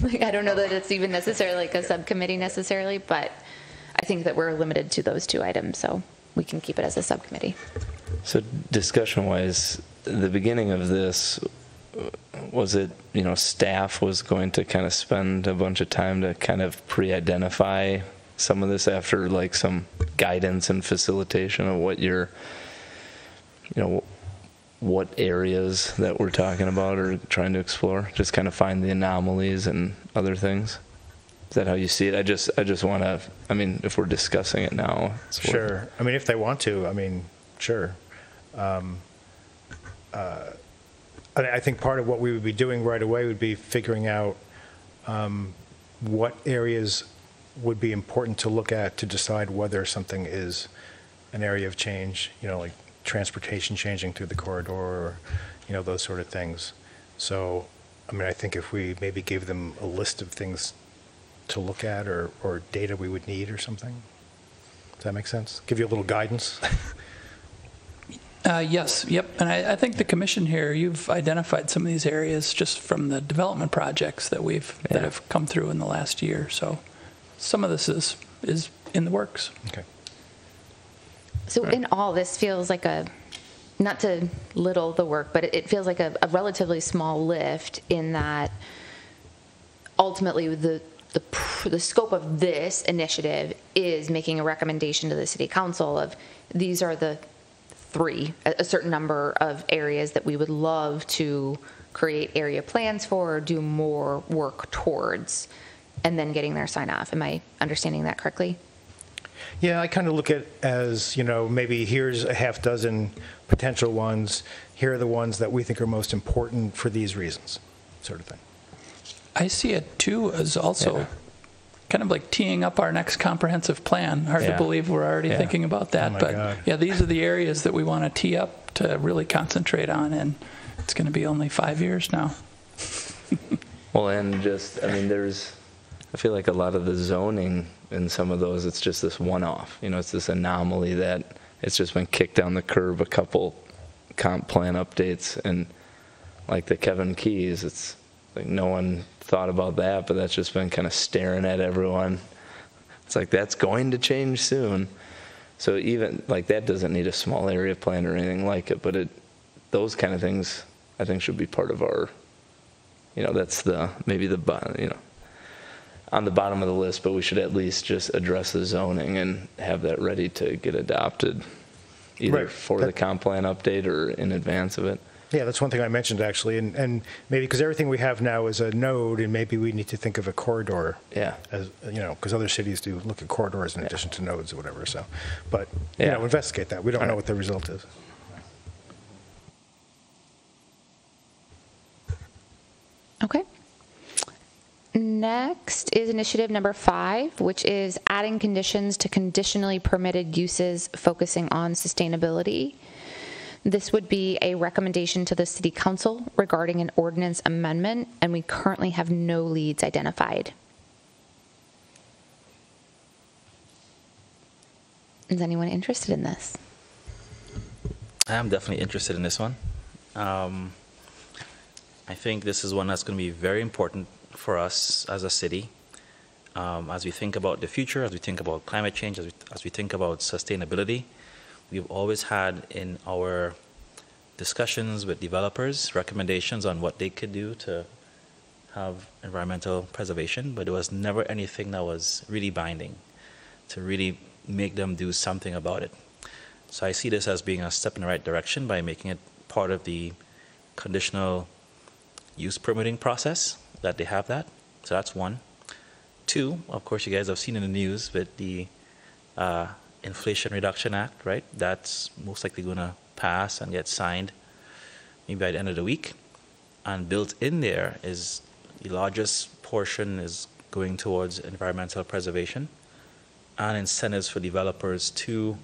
Like, I don't know that it's even necessarily like a subcommittee necessarily, but I think that we're limited to those 2 items, so we can keep it as a subcommittee. So discussion-wise, the beginning of this, was it, staff was going to kind of spend a bunch of time to kind of pre-identify some of this after like some guidance and facilitation of what your, what areas that we're talking about or trying to explore, just kind of find the anomalies and other things? Is that how you see it? I just want to, if we're discussing it now. Sure. If they want to, sure. I think part of what we would be doing right away would be figuring out what areas would be important to look at to decide whether something is an area of change, like transportation changing through the corridor or, those sort of things. So, I think if we maybe gave them a list of things to look at or data we would need or something. Does that make sense? Give you a little guidance? Yes, yep. And I think the commission here, you've identified some of these areas just from the development projects that that have come through in the last year. So some of this is in the works. Okay. So in all, this feels like not to little the work, but it feels like a relatively small lift in that ultimately the scope of this initiative is making a recommendation to the City Council of these are the 3, a certain number of areas that we would love to create area plans for or do more work towards, and then getting their sign off. Am I understanding that correctly? Yeah, I kind of look at it as, maybe here's a half dozen potential ones. Here are the ones that we think are most important for these reasons, sort of thing. I see it too as also kind of like teeing up our next comprehensive plan. Hard to believe we're already thinking about that, but God. These are the areas that we want to tee up to really concentrate on, and it's going to be only 5 years now. Well, and just, I feel like a lot of the zoning in some of those, it's just this one-off. It's this anomaly that it's just been kicked down the curb a couple comp plan updates, and like the Kevin Keys, it's like no one thought about that, but that's just been kind of staring at everyone. It's like that's going to change soon. So even like that doesn't need a small area plan or anything like it, but those kind of things I think should be part of our, that's maybe the on the bottom of the list, but we should at least just address the zoning and have that ready to get adopted either for the comp plan update or in advance of it. Yeah, that's one thing I mentioned actually, and maybe because everything we have now is a node, and maybe we need to think of a corridor. Yeah. As because other cities do look at corridors in addition to nodes or whatever. So, but investigate that. We don't know what the result is. Next is initiative number 5, which is adding conditions to conditionally permitted uses focusing on sustainability. This would be a recommendation to the City Council regarding an ordinance amendment, and we currently have no leads identified. Is anyone interested in this? I am definitely interested in this one. I think this is one that's going to be very important for us as a city, as we think about the future, as we think about climate change, as we think about sustainability. We've always had in our discussions with developers recommendations on what they could do to have environmental preservation, but there was never anything that was really binding to really make them do something about it. So I see this as being a step in the right direction by making it part of the conditional use permitting process, that they have that. So that's one. 2, of course, you guys have seen in the news with the Inflation Reduction Act, right? That's most likely going to pass and get signed maybe by the end of the week. And built in there is the largest portion is going towards environmental preservation and incentives for developers to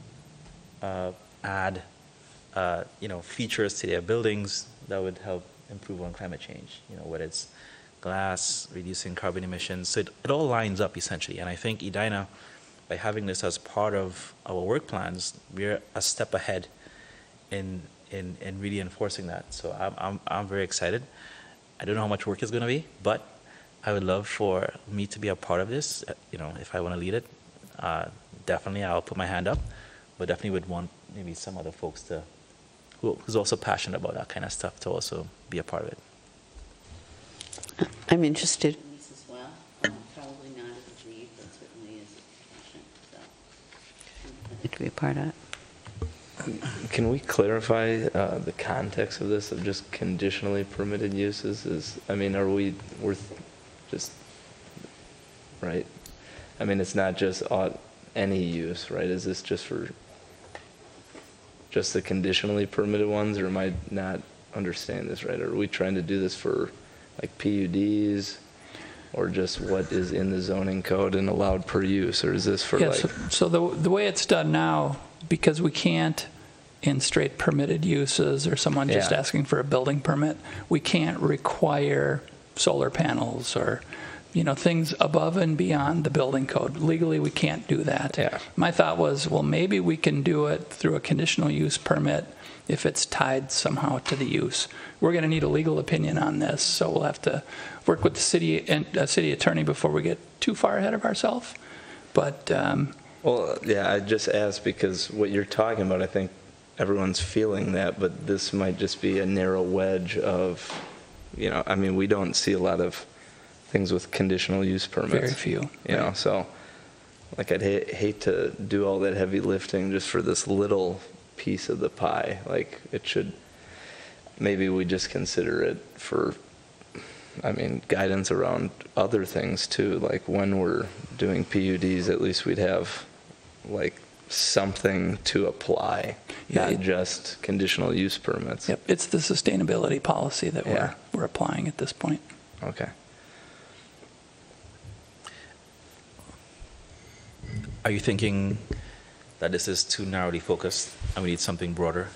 add features to their buildings that would help improve on climate change, whether it's glass, reducing carbon emissions. So it all lines up essentially. And I think Edina, by having this as part of our work plans, we're a step ahead in really enforcing that. So I'm very excited. I don't know how much work it's going to be, but I would love for me to be a part of this. If I want to lead it, definitely I'll put my hand up, but definitely would want maybe some other folks who's also passionate about that kind of stuff to also be a part of it. I'm interested in this as well. Probably not as a lead, but certainly as a passion. So I'd like to be a part of it. Can we clarify the context of this, of just conditionally permitted uses? Are we just, right? It's not just any use, right? Is this just for just the conditionally permitted ones, or am I not understanding this right? Are we trying to do this for like PUDs, or just what is in the zoning code and allowed per use, or is this for So the way it's done now, because we can't in straight permitted uses or someone just asking for a building permit, we can't require solar panels or things above and beyond the building code. Legally, we can't do that. Yeah. My thought was, well, maybe we can do it through a conditional use permit if it's tied somehow to the use. We're going to need a legal opinion on this, so we'll have to work with the city attorney before we get too far ahead of ourselves. But well, yeah, I just asked because what you're talking about, I think everyone's feeling that, but this might just be a narrow wedge of, we don't see a lot of things with conditional use permits. Very few. So like I'd hate to do all that heavy lifting just for this little piece of the pie. Like maybe we just consider it for, guidance around other things too. Like when we're doing PUDs, at least we'd have like something to apply, not just conditional use permits. Yep, it's the sustainability policy that we're applying at this point. Okay. Are you thinking that this is too narrowly focused and we need something broader?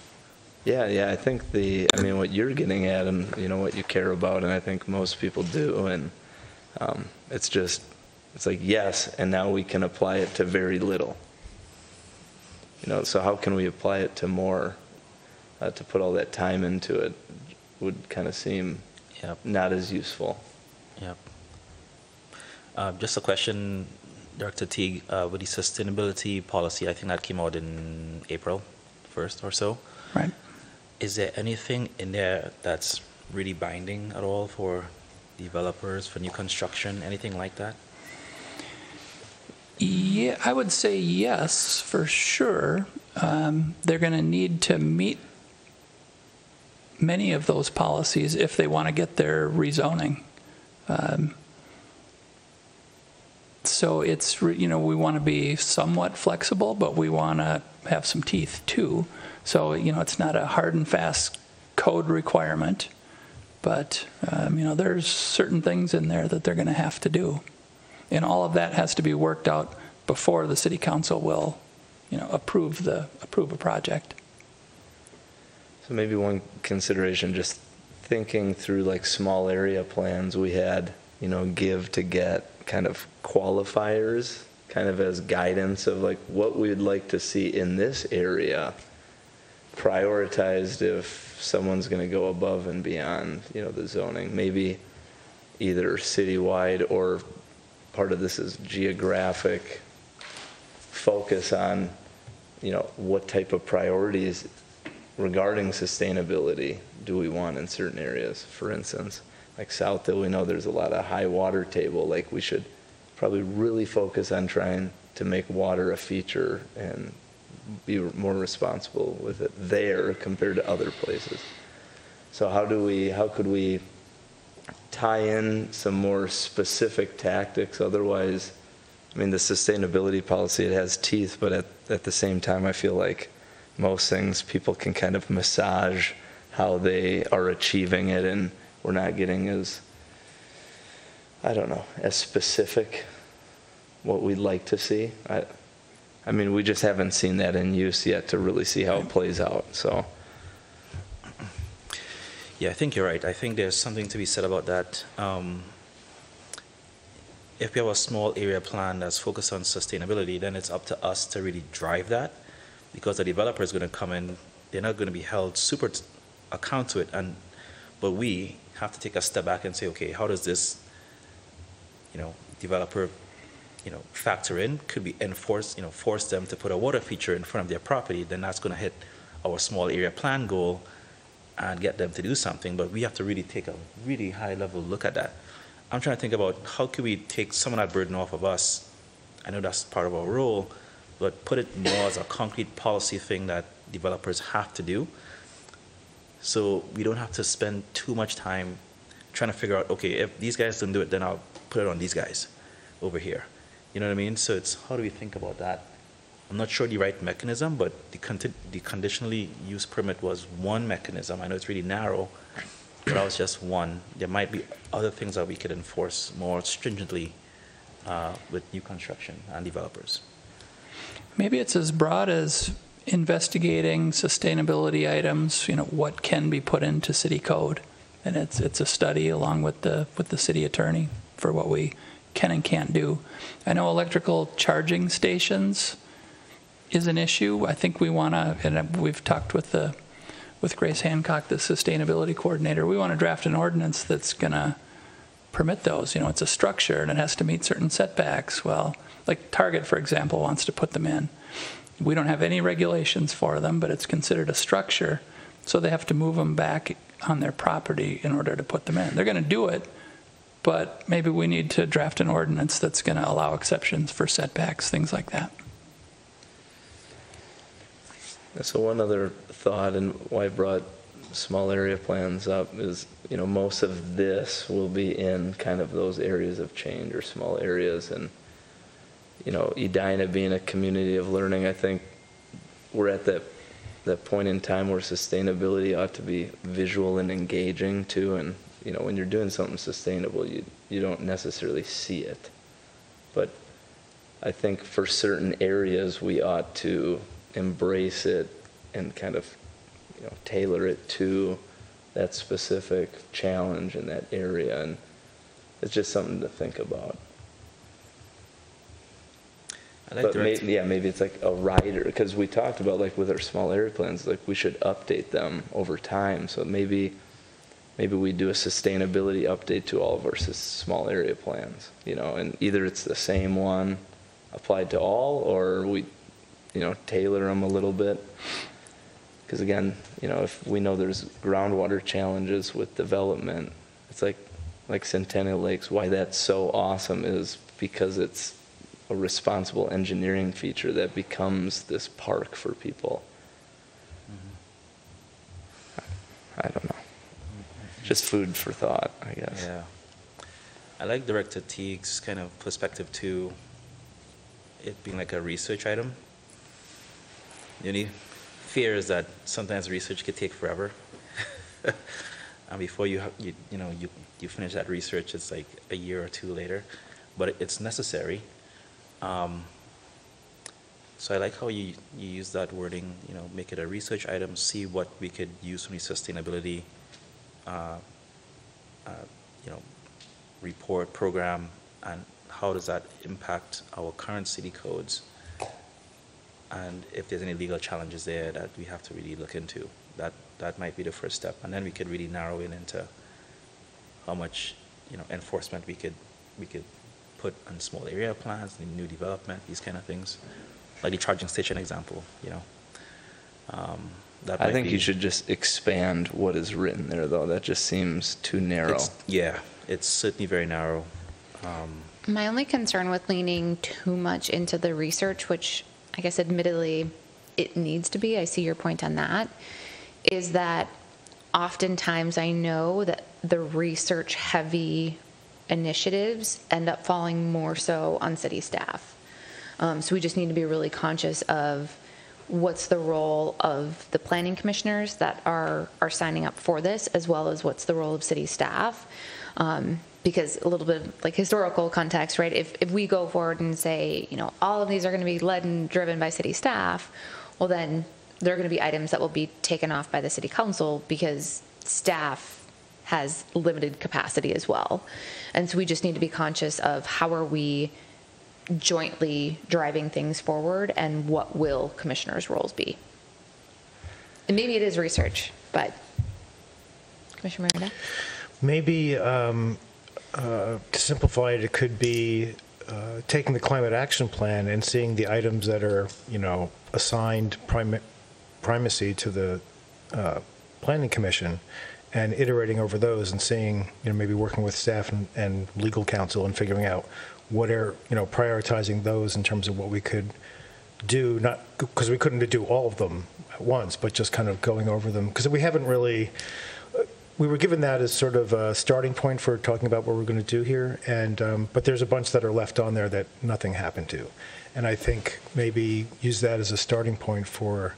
Yeah, I think what you're getting at and, what you care about, and I think most people do, and it's like, yes, and now we can apply it to very little. So how can we apply it to more, to put all that time into it would kind of seem not as useful. Yep. Just a question, Director Teague, with the sustainability policy, I think that came out in April 1st or so. Right. Is there anything in there that's really binding at all for developers, for new construction, anything like that? Yeah, I would say yes, for sure. They're going to need to meet many of those policies if they want to get their rezoning. So it's, we want to be somewhat flexible, but we want to have some teeth too. So, it's not a hard and fast code requirement, But, there's certain things in there that they're going to have to do. And all of that has to be worked out before the city council will, approve a project. So maybe one consideration, just thinking through like small area plans, we had, give to get kind of qualifiers, kind of as guidance of like what we'd like to see in this area, prioritized if someone's going to go above and beyond, the zoning. Maybe either citywide or part of this is geographic focus on, what type of priorities regarding sustainability do we want in certain areas. For instance, like Southdale, we know there's a lot of high water table. Like we should probably really focus on trying to make water a feature and be more responsible with it there compared to other places. So how could we tie in some more specific tactics? Otherwise, the sustainability policy, it has teeth, but at the same time, I feel like most things people can kind of massage how they are achieving it, and we're not getting as, as specific what we'd like to see. We just haven't seen that in use yet to really see how it plays out. So, yeah, I think you're right. I think there's something to be said about that. If we have a small area plan that's focused on sustainability, then it's up to us to really drive that, because the developer is going to come in, they're not going to be held super account to it, but we have to take a step back and say, okay, how does this, developer, factor in? Could we force them to put a water feature in front of their property? Then that's going to hit our small area plan goal and get them to do something. But we have to really take a really high level look at that. I'm trying to think about how can we take some of that burden off of us. I know that's part of our role, but put it more as a concrete policy thing that developers have to do, so we don't have to spend too much time trying to figure out, okay, if these guys don't do it, then I'll put it on these guys over here. You know what I mean? So it's, how do we think about that? I'm not sure the right mechanism, but the conditionally use permit was one mechanism. I know it's really narrow, but that was just one. There might be other things that we could enforce more stringently with new construction and developers. Maybe it's as broad as investigating sustainability items, what can be put into city code. And it's a study along with the city attorney for what we can and can't do. I know electrical charging stations is an issue. I think we want to, and we've talked with Grace Hancock, the sustainability coordinator, we want to draft an ordinance that's going to permit those. It's a structure and it has to meet certain setbacks. Well, like Target, for example, wants to put them in. We don't have any regulations for them, but it's considered a structure, so they have to move them back on their property in order to put them in. They're going to do it, but maybe we need to draft an ordinance that's going to allow exceptions for setbacks, things like that. So one other thought, and why I brought small area plans up, is most of this will be in kind of those areas of change or small areas. And Edina being a community of learning, I think we're at that point in time where sustainability ought to be visual and engaging too. And when you're doing something sustainable, you don't necessarily see it. But I think for certain areas we ought to embrace it and kind of tailor it to that specific challenge in that area. And it's just something to think about. But maybe it's like a rider, because we talked about, like, with our small area plans, like, we should update them over time. So maybe we do a sustainability update to all of our small area plans, and either it's the same one applied to all, or we, tailor them a little bit. Because again, if we know there's groundwater challenges with development, it's like Centennial Lakes, why that's so awesome is because it's a responsible engineering feature that becomes this park for people. I don't know. Just food for thought, I guess. Yeah. I like Director Teague's kind of perspective to it being like a research item. The only fear is that sometimes research can take forever. and before you finish that research, it's like a year or two later, but it's necessary. So I like how you use that wording, make it a research item, see what we could use from the sustainability, report program, and how does that impact our current city codes, and if there's any legal challenges there that we have to really look into. That might be the first step, and then we could really narrow in into how much enforcement we could put on small area plans, new development, these kind of things, like the charging station example. I think you should just expand what is written there, though. That just seems too narrow. It's certainly very narrow. My only concern with leaning too much into the research, which I guess admittedly it needs to be, I see your point on that, is that oftentimes I know that the research heavy initiatives end up falling more so on city staff. So we just need to be really conscious of what's the role of the planning commissioners that are signing up for this, as well as what's the role of city staff. Because a little bit of like historical context, right? If we go forward and say, all of these are going to be led and driven by city staff, well then there are going to be items that will be taken off by the city council because staff has limited capacity as well. And so we just need to be conscious of how are we jointly driving things forward and what will commissioners' roles be. And maybe it is research, but Commissioner Merida? Maybe to simplify it, it could be taking the climate action plan and seeing the items that are, assigned primacy to the planning commission and iterating over those and seeing, maybe working with staff and legal counsel and figuring out what are, prioritizing those in terms of what we could do, not because we couldn't do all of them at once, but just kind of going over them. Because we haven't really, we were given that as sort of a starting point for talking about what we're going to do here. And, but there's a bunch that are left on there that nothing happened to. And I think maybe use that as a starting point for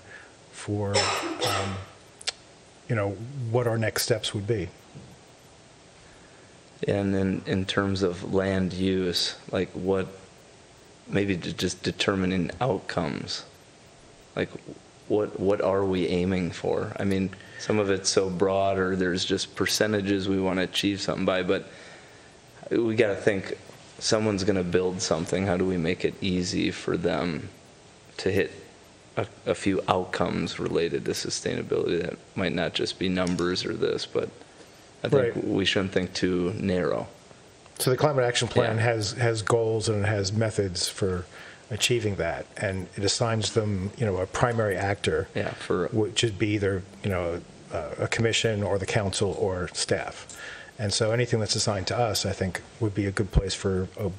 what our next steps would be. And then in terms of land use, like maybe just determining outcomes, like what are we aiming for? I mean, some of it's so broad, or there's just percentages we want to achieve something by, but we got to think, someone's going to build something. How do we make it easy for them to hit a few outcomes related to sustainability that might not just be numbers or this, but I think we shouldn't think too narrow. So the climate action plan has goals and it has methods for achieving that, and it assigns them, a primary actor, which would be either, a commission or the council or staff. And so anything that's assigned to us, I think, would be a good place for a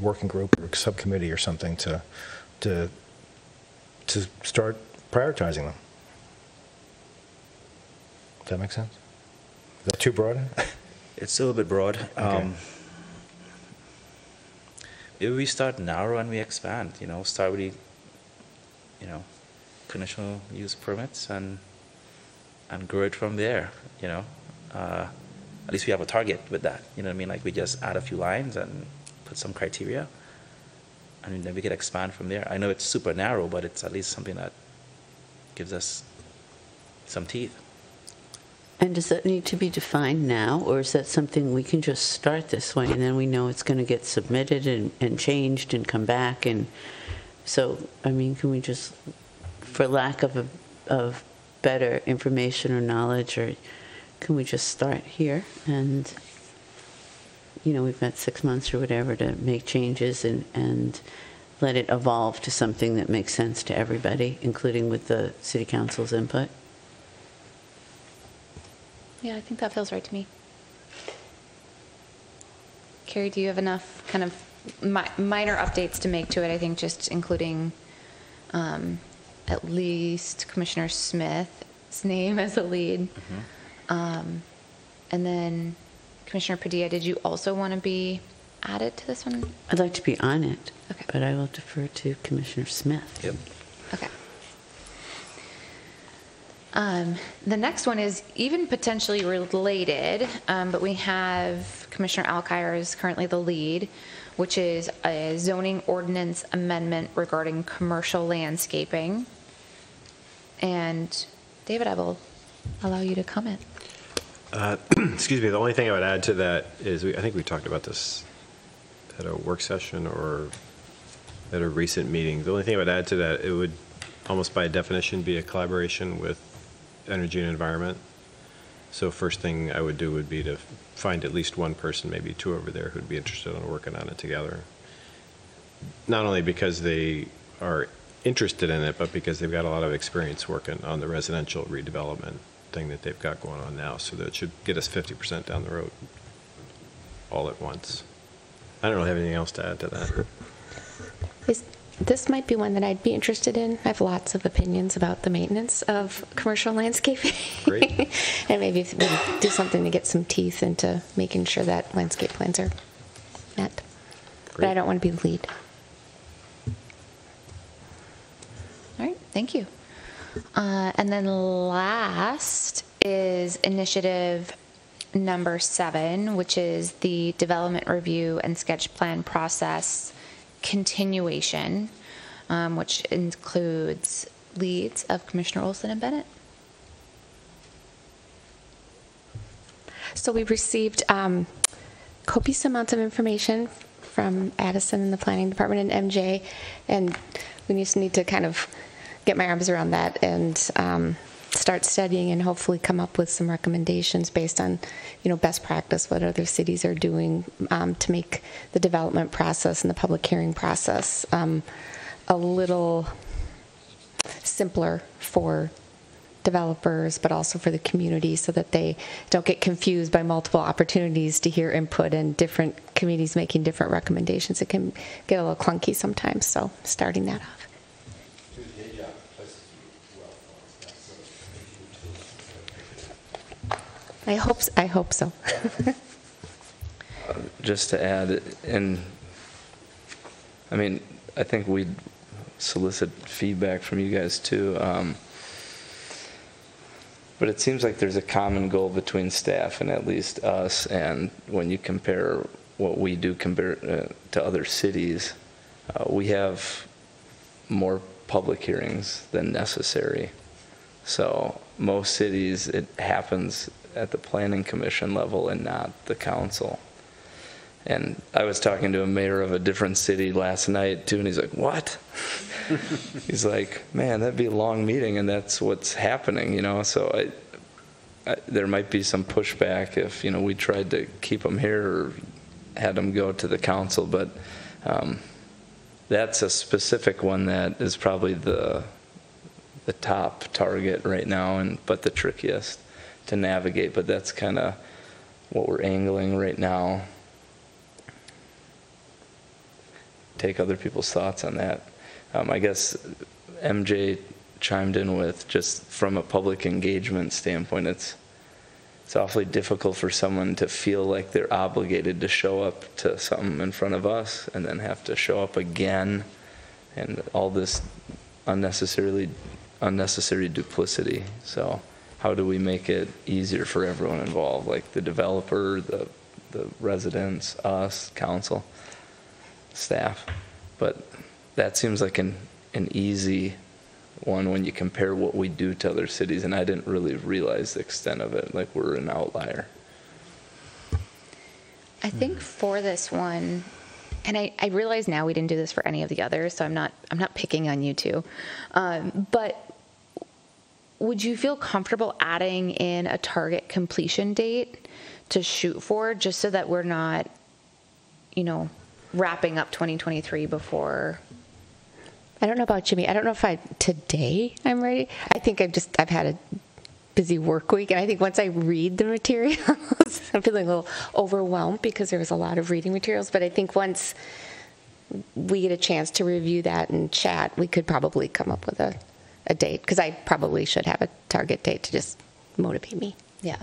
working group or subcommittee or something to start prioritizing them. Does that make sense? Is that too broad? It's a little bit broad. Okay. Maybe we start narrow and we expand, start with the, conditional use permits and grow it from there, At least we have a target with that, Like we just add a few lines and put some criteria, and then we can expand from there. I know it's super narrow, but it's at least something that gives us some teeth. And does that need to be defined now, or is that something we can just start this way and then we know it's going to get submitted and changed and come back? And so, can we just, for lack of better information or knowledge, or can we just start here and, we've got 6 months or whatever to make changes and let it evolve to something that makes sense to everybody, including with the city council's input? Yeah, I think that feels right to me. Carrie, do you have enough kind of minor updates to make to it? I think just including at least Commissioner Smith's name as a lead. Mm-hmm. And then Commissioner Padilla, did you also want to be added to this one? I'd like to be on it, okay, but I will defer to Commissioner Smith. Yep. Okay. The next one is even potentially related, but we have Commissioner Alkire is currently the lead, which is a zoning ordinance amendment regarding commercial landscaping. And David, I will allow you to comment. Excuse me, the only thing I would add to that is, I think we talked about this at a work session or at a recent meeting. The only thing I would add to that, it would almost by definition be a collaboration with energy and environment. So first thing I would do would be to find at least one person, maybe two over there, who'd be interested in working on it together. Not only because they are interested in it, but because they've got a lot of experience working on the residential redevelopment thing that they've got going on now. So that should get us 50% down the road all at once. I don't really have anything else to add to that. This might be one that I'd be interested in. I have lots of opinions about the maintenance of commercial landscaping. Great. And maybe if we do something to get some teeth into making sure that landscape plans are met. But I don't want to be the lead. All right, thank you. And then last is initiative number 7, which is the development review and sketch plan process continuation, which includes leads of Commissioner Olson and Bennett. So we received copious amounts of information from Addison and the Planning Department and MJ, and we just need to kind of get my arms around that and start studying and hopefully come up with some recommendations based on, best practice, what other cities are doing to make the development process and the public hearing process a little simpler for developers, but also for the community, so that they don't get confused by multiple opportunities to hear input and different committees making different recommendations. It can get a little clunky sometimes, so starting that off. I hope so. Just to add, I think we'd solicit feedback from you guys too. But it seems like there's a common goal between staff and at least us, and when you compare what we do compared to other cities, we have more public hearings than necessary. So most cities, it happens at the planning commission level and not the council. And I was talking to a mayor of a different city last night too, and he's like, "What?" He's like, "Man, that'd be a long meeting," and that's what's happening, So there might be some pushback if we tried to keep them here or had them go to the council, but that's a specific one that is probably the top target right now, but the trickiest to navigate. But that's kind of what we're angling right now. Take other people's thoughts on that. I guess MJ chimed in with, just from a public engagement standpoint, it's awfully difficult for someone to feel like they're obligated to show up to something in front of us and then have to show up again, and all this unnecessary duplicity. So how do we make it easier for everyone involved, like the developer, the residents, us, council, staff? But that seems like an easy one when you compare what we do to other cities, and I didn't really realize the extent of it, like we're an outlier. I think for this one, and I realize now we didn't do this for any of the others, so I'm not picking on you two, but would you feel comfortable adding in a target completion date to shoot for, just so that we're not, wrapping up 2023 before? I don't know about Jimmy. I don't know if today I'm ready. I think I've had a busy work week, and I think once I read the materials, I'm feeling a little overwhelmed because there was a lot of reading materials. But I think once we get a chance to review that and chat, we could probably come up with a date, because I probably should have a target date to just motivate me. Yeah.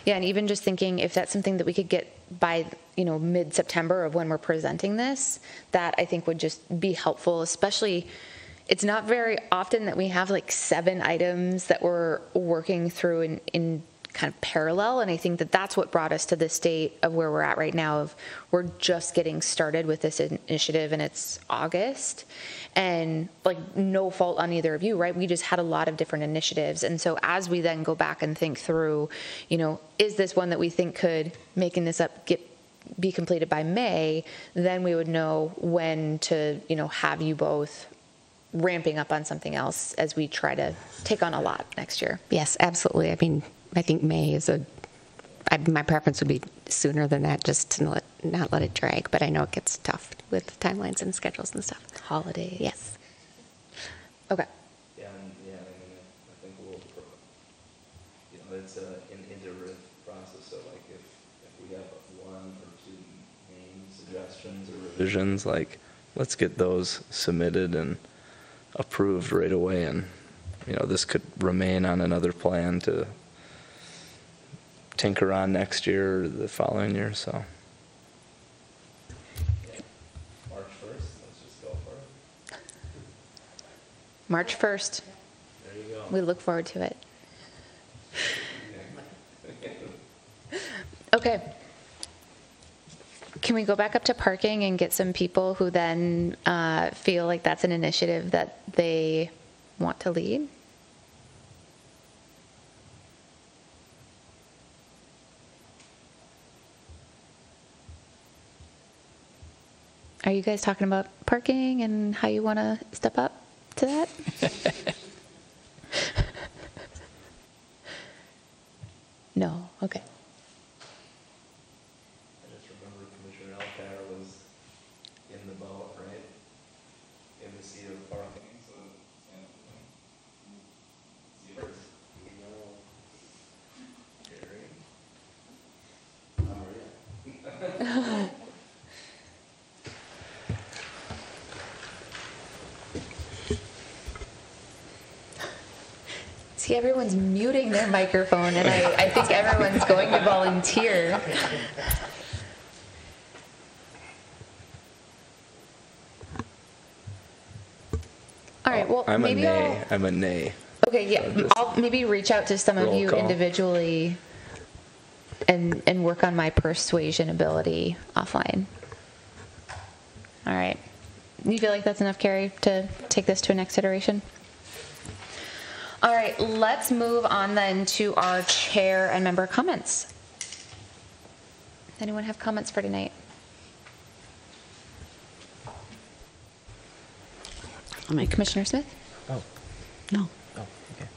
And even just thinking, if that's something that we could get by, mid-September of when we're presenting this, that I think would just be helpful, especially it's not very often that we have like 7 items that we're working through in kind of parallel, and I think that that's what brought us to the state of where we're at right now, of we're just getting started with this initiative, and it's August, and like no fault on either of you, right? We just had a lot of different initiatives, and so as we then go back and think through, you know, is this one that we think could, making this up, be completed by May, then we would know when to, you know, have you both ramping up on something else as we try to take on a lot next year. Yes, absolutely. I mean, I think May is my preference would be sooner than that, just to not let it drag, but I know it gets tough with timelines and schedules and stuff. Holidays. Yes. Okay. Yeah, I mean, I think we'll, you know, it's an iterative process, so like if we have 1 or 2 main suggestions or revisions, like, let's get those submitted and approved right away, and, you know, this could remain on another plan to tinker on next year or the following year, so. March 1st, let's just go for it. March 1st. There you go. We look forward to it. Okay. Can we go back up to parking and get some people who then feel like that's an initiative that they want to lead? Are you guys talking about parking and how you want to step up to that? No? Okay. I just remember Commissioner Alcar was in the boat, right? In the seat of parking, so, yeah. See, everyone's muting their microphone, and I think everyone's going to volunteer. All right, well, I'm maybe I'm a nay. Okay, yeah, I'll maybe reach out to some of you call. individually and work on my persuasion ability offline. All right. You feel like that's enough, Carrie, to take this to a next iteration? All right, let's move on then to our chair and member comments. Anyone have comments for tonight? Commissioner Smith? Oh. No. Oh, okay.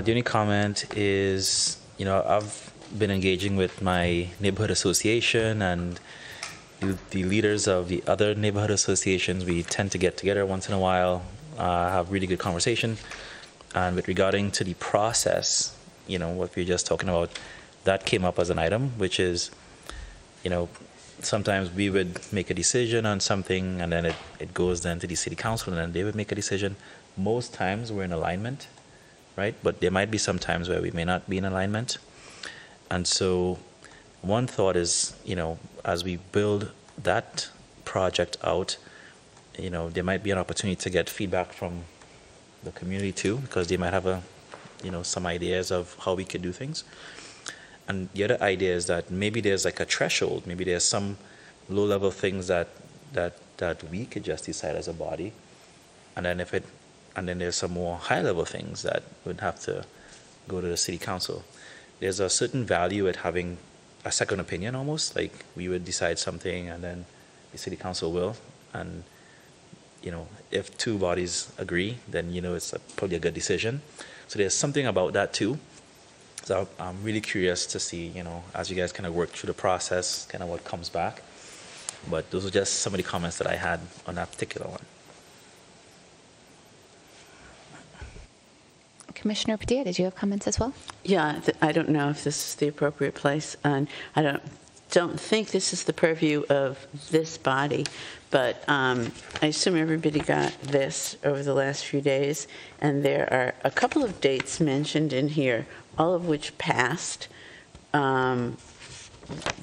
The only comment is, you know, I've been engaging with my neighborhood association and the leaders of the other neighborhood associations. We tend to get together once in a while, have really good conversation. And with regarding to the process, you know, what we were just talking about, that came up as an item, which is, you know, sometimes we would make a decision on something and then it goes then to the city council and then they would make a decision. Most times we're in alignment, right? But there might be some times where we may not be in alignment. And so one thought is, you know, as we build that project out, you know, there might be an opportunity to get feedback from the community too, because they might have some ideas of how we could do things. And the other idea is that maybe there's like a threshold, maybe there's some low-level things that we could just decide as a body, and then there's some more high-level things that would have to go to the city council. There's a certain value at having a second opinion, almost like we would decide something and then the city council will, and you know, if 2 bodies agree, then you know it's probably a good decision. So there's something about that too. So I'm really curious to see, you know, as you guys kind of work through the process, kind of what comes back. But those are just some of the comments that I had on that particular one. Commissioner Padilla, did you have comments as well? Yeah, I don't know if this is the appropriate place, and I don't think this is the purview of this body, but I assume everybody got this over the last few days, and there are a couple of dates mentioned in here, all of which passed by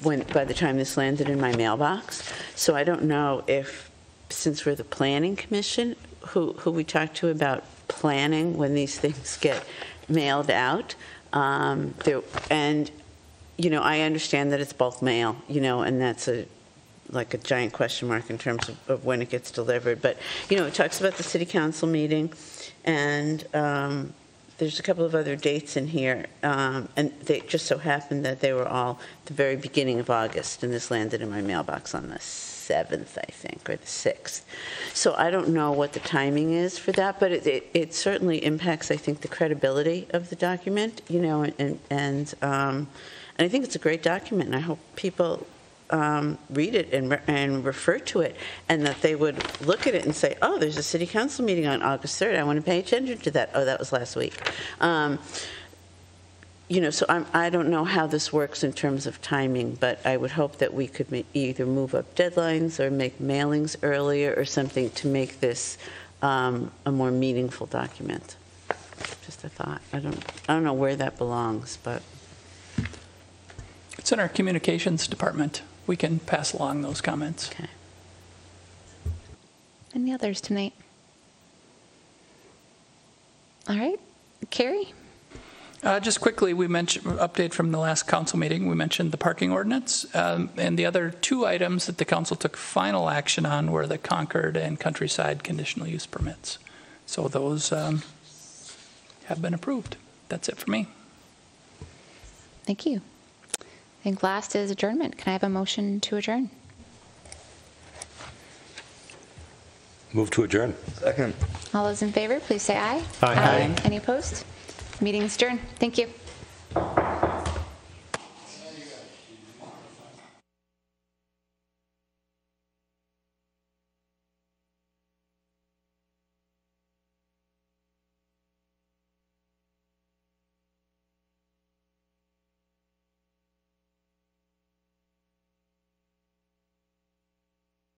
the time this landed in my mailbox. So I don't know if, since we're the Planning Commission, who we talked to about planning when these things get mailed out. And, you know, I understand that it's bulk mail, you know, and that's like a giant question mark in terms of when it gets delivered. But, you know, it talks about the city council meeting, and there's a couple of other dates in here, and they just so happened that they were all at the very beginning of August, and this landed in my mailbox on the 7th, I think, or the 6th. So I don't know what the timing is for that, but it certainly impacts, I think, the credibility of the document, you know, and I think it's a great document, and I hope people read it and refer to it, and that they would look at it and say, oh, there's a city council meeting on August 3rd. I want to pay attention to that. Oh, that was last week. You know, so I don't know how this works in terms of timing, but I would hope that we could either move up deadlines or make mailings earlier or something to make this a more meaningful document. Just a thought. I don't know where that belongs, but It's in our communications department. We can pass along those comments. okay. Any others tonight? All right, Carrie? Just quickly, we mentioned, update from the last council meeting, we mentioned the parking ordinance. And the other two items that the council took final action on were the Concord and Countryside conditional use permits. So those have been approved. That's it for me. Thank you. I think last is adjournment. Can I have a motion to adjourn? Move to adjourn. Second. All those in favor, please say aye. Aye. Any opposed? Meeting's adjourned. Thank you.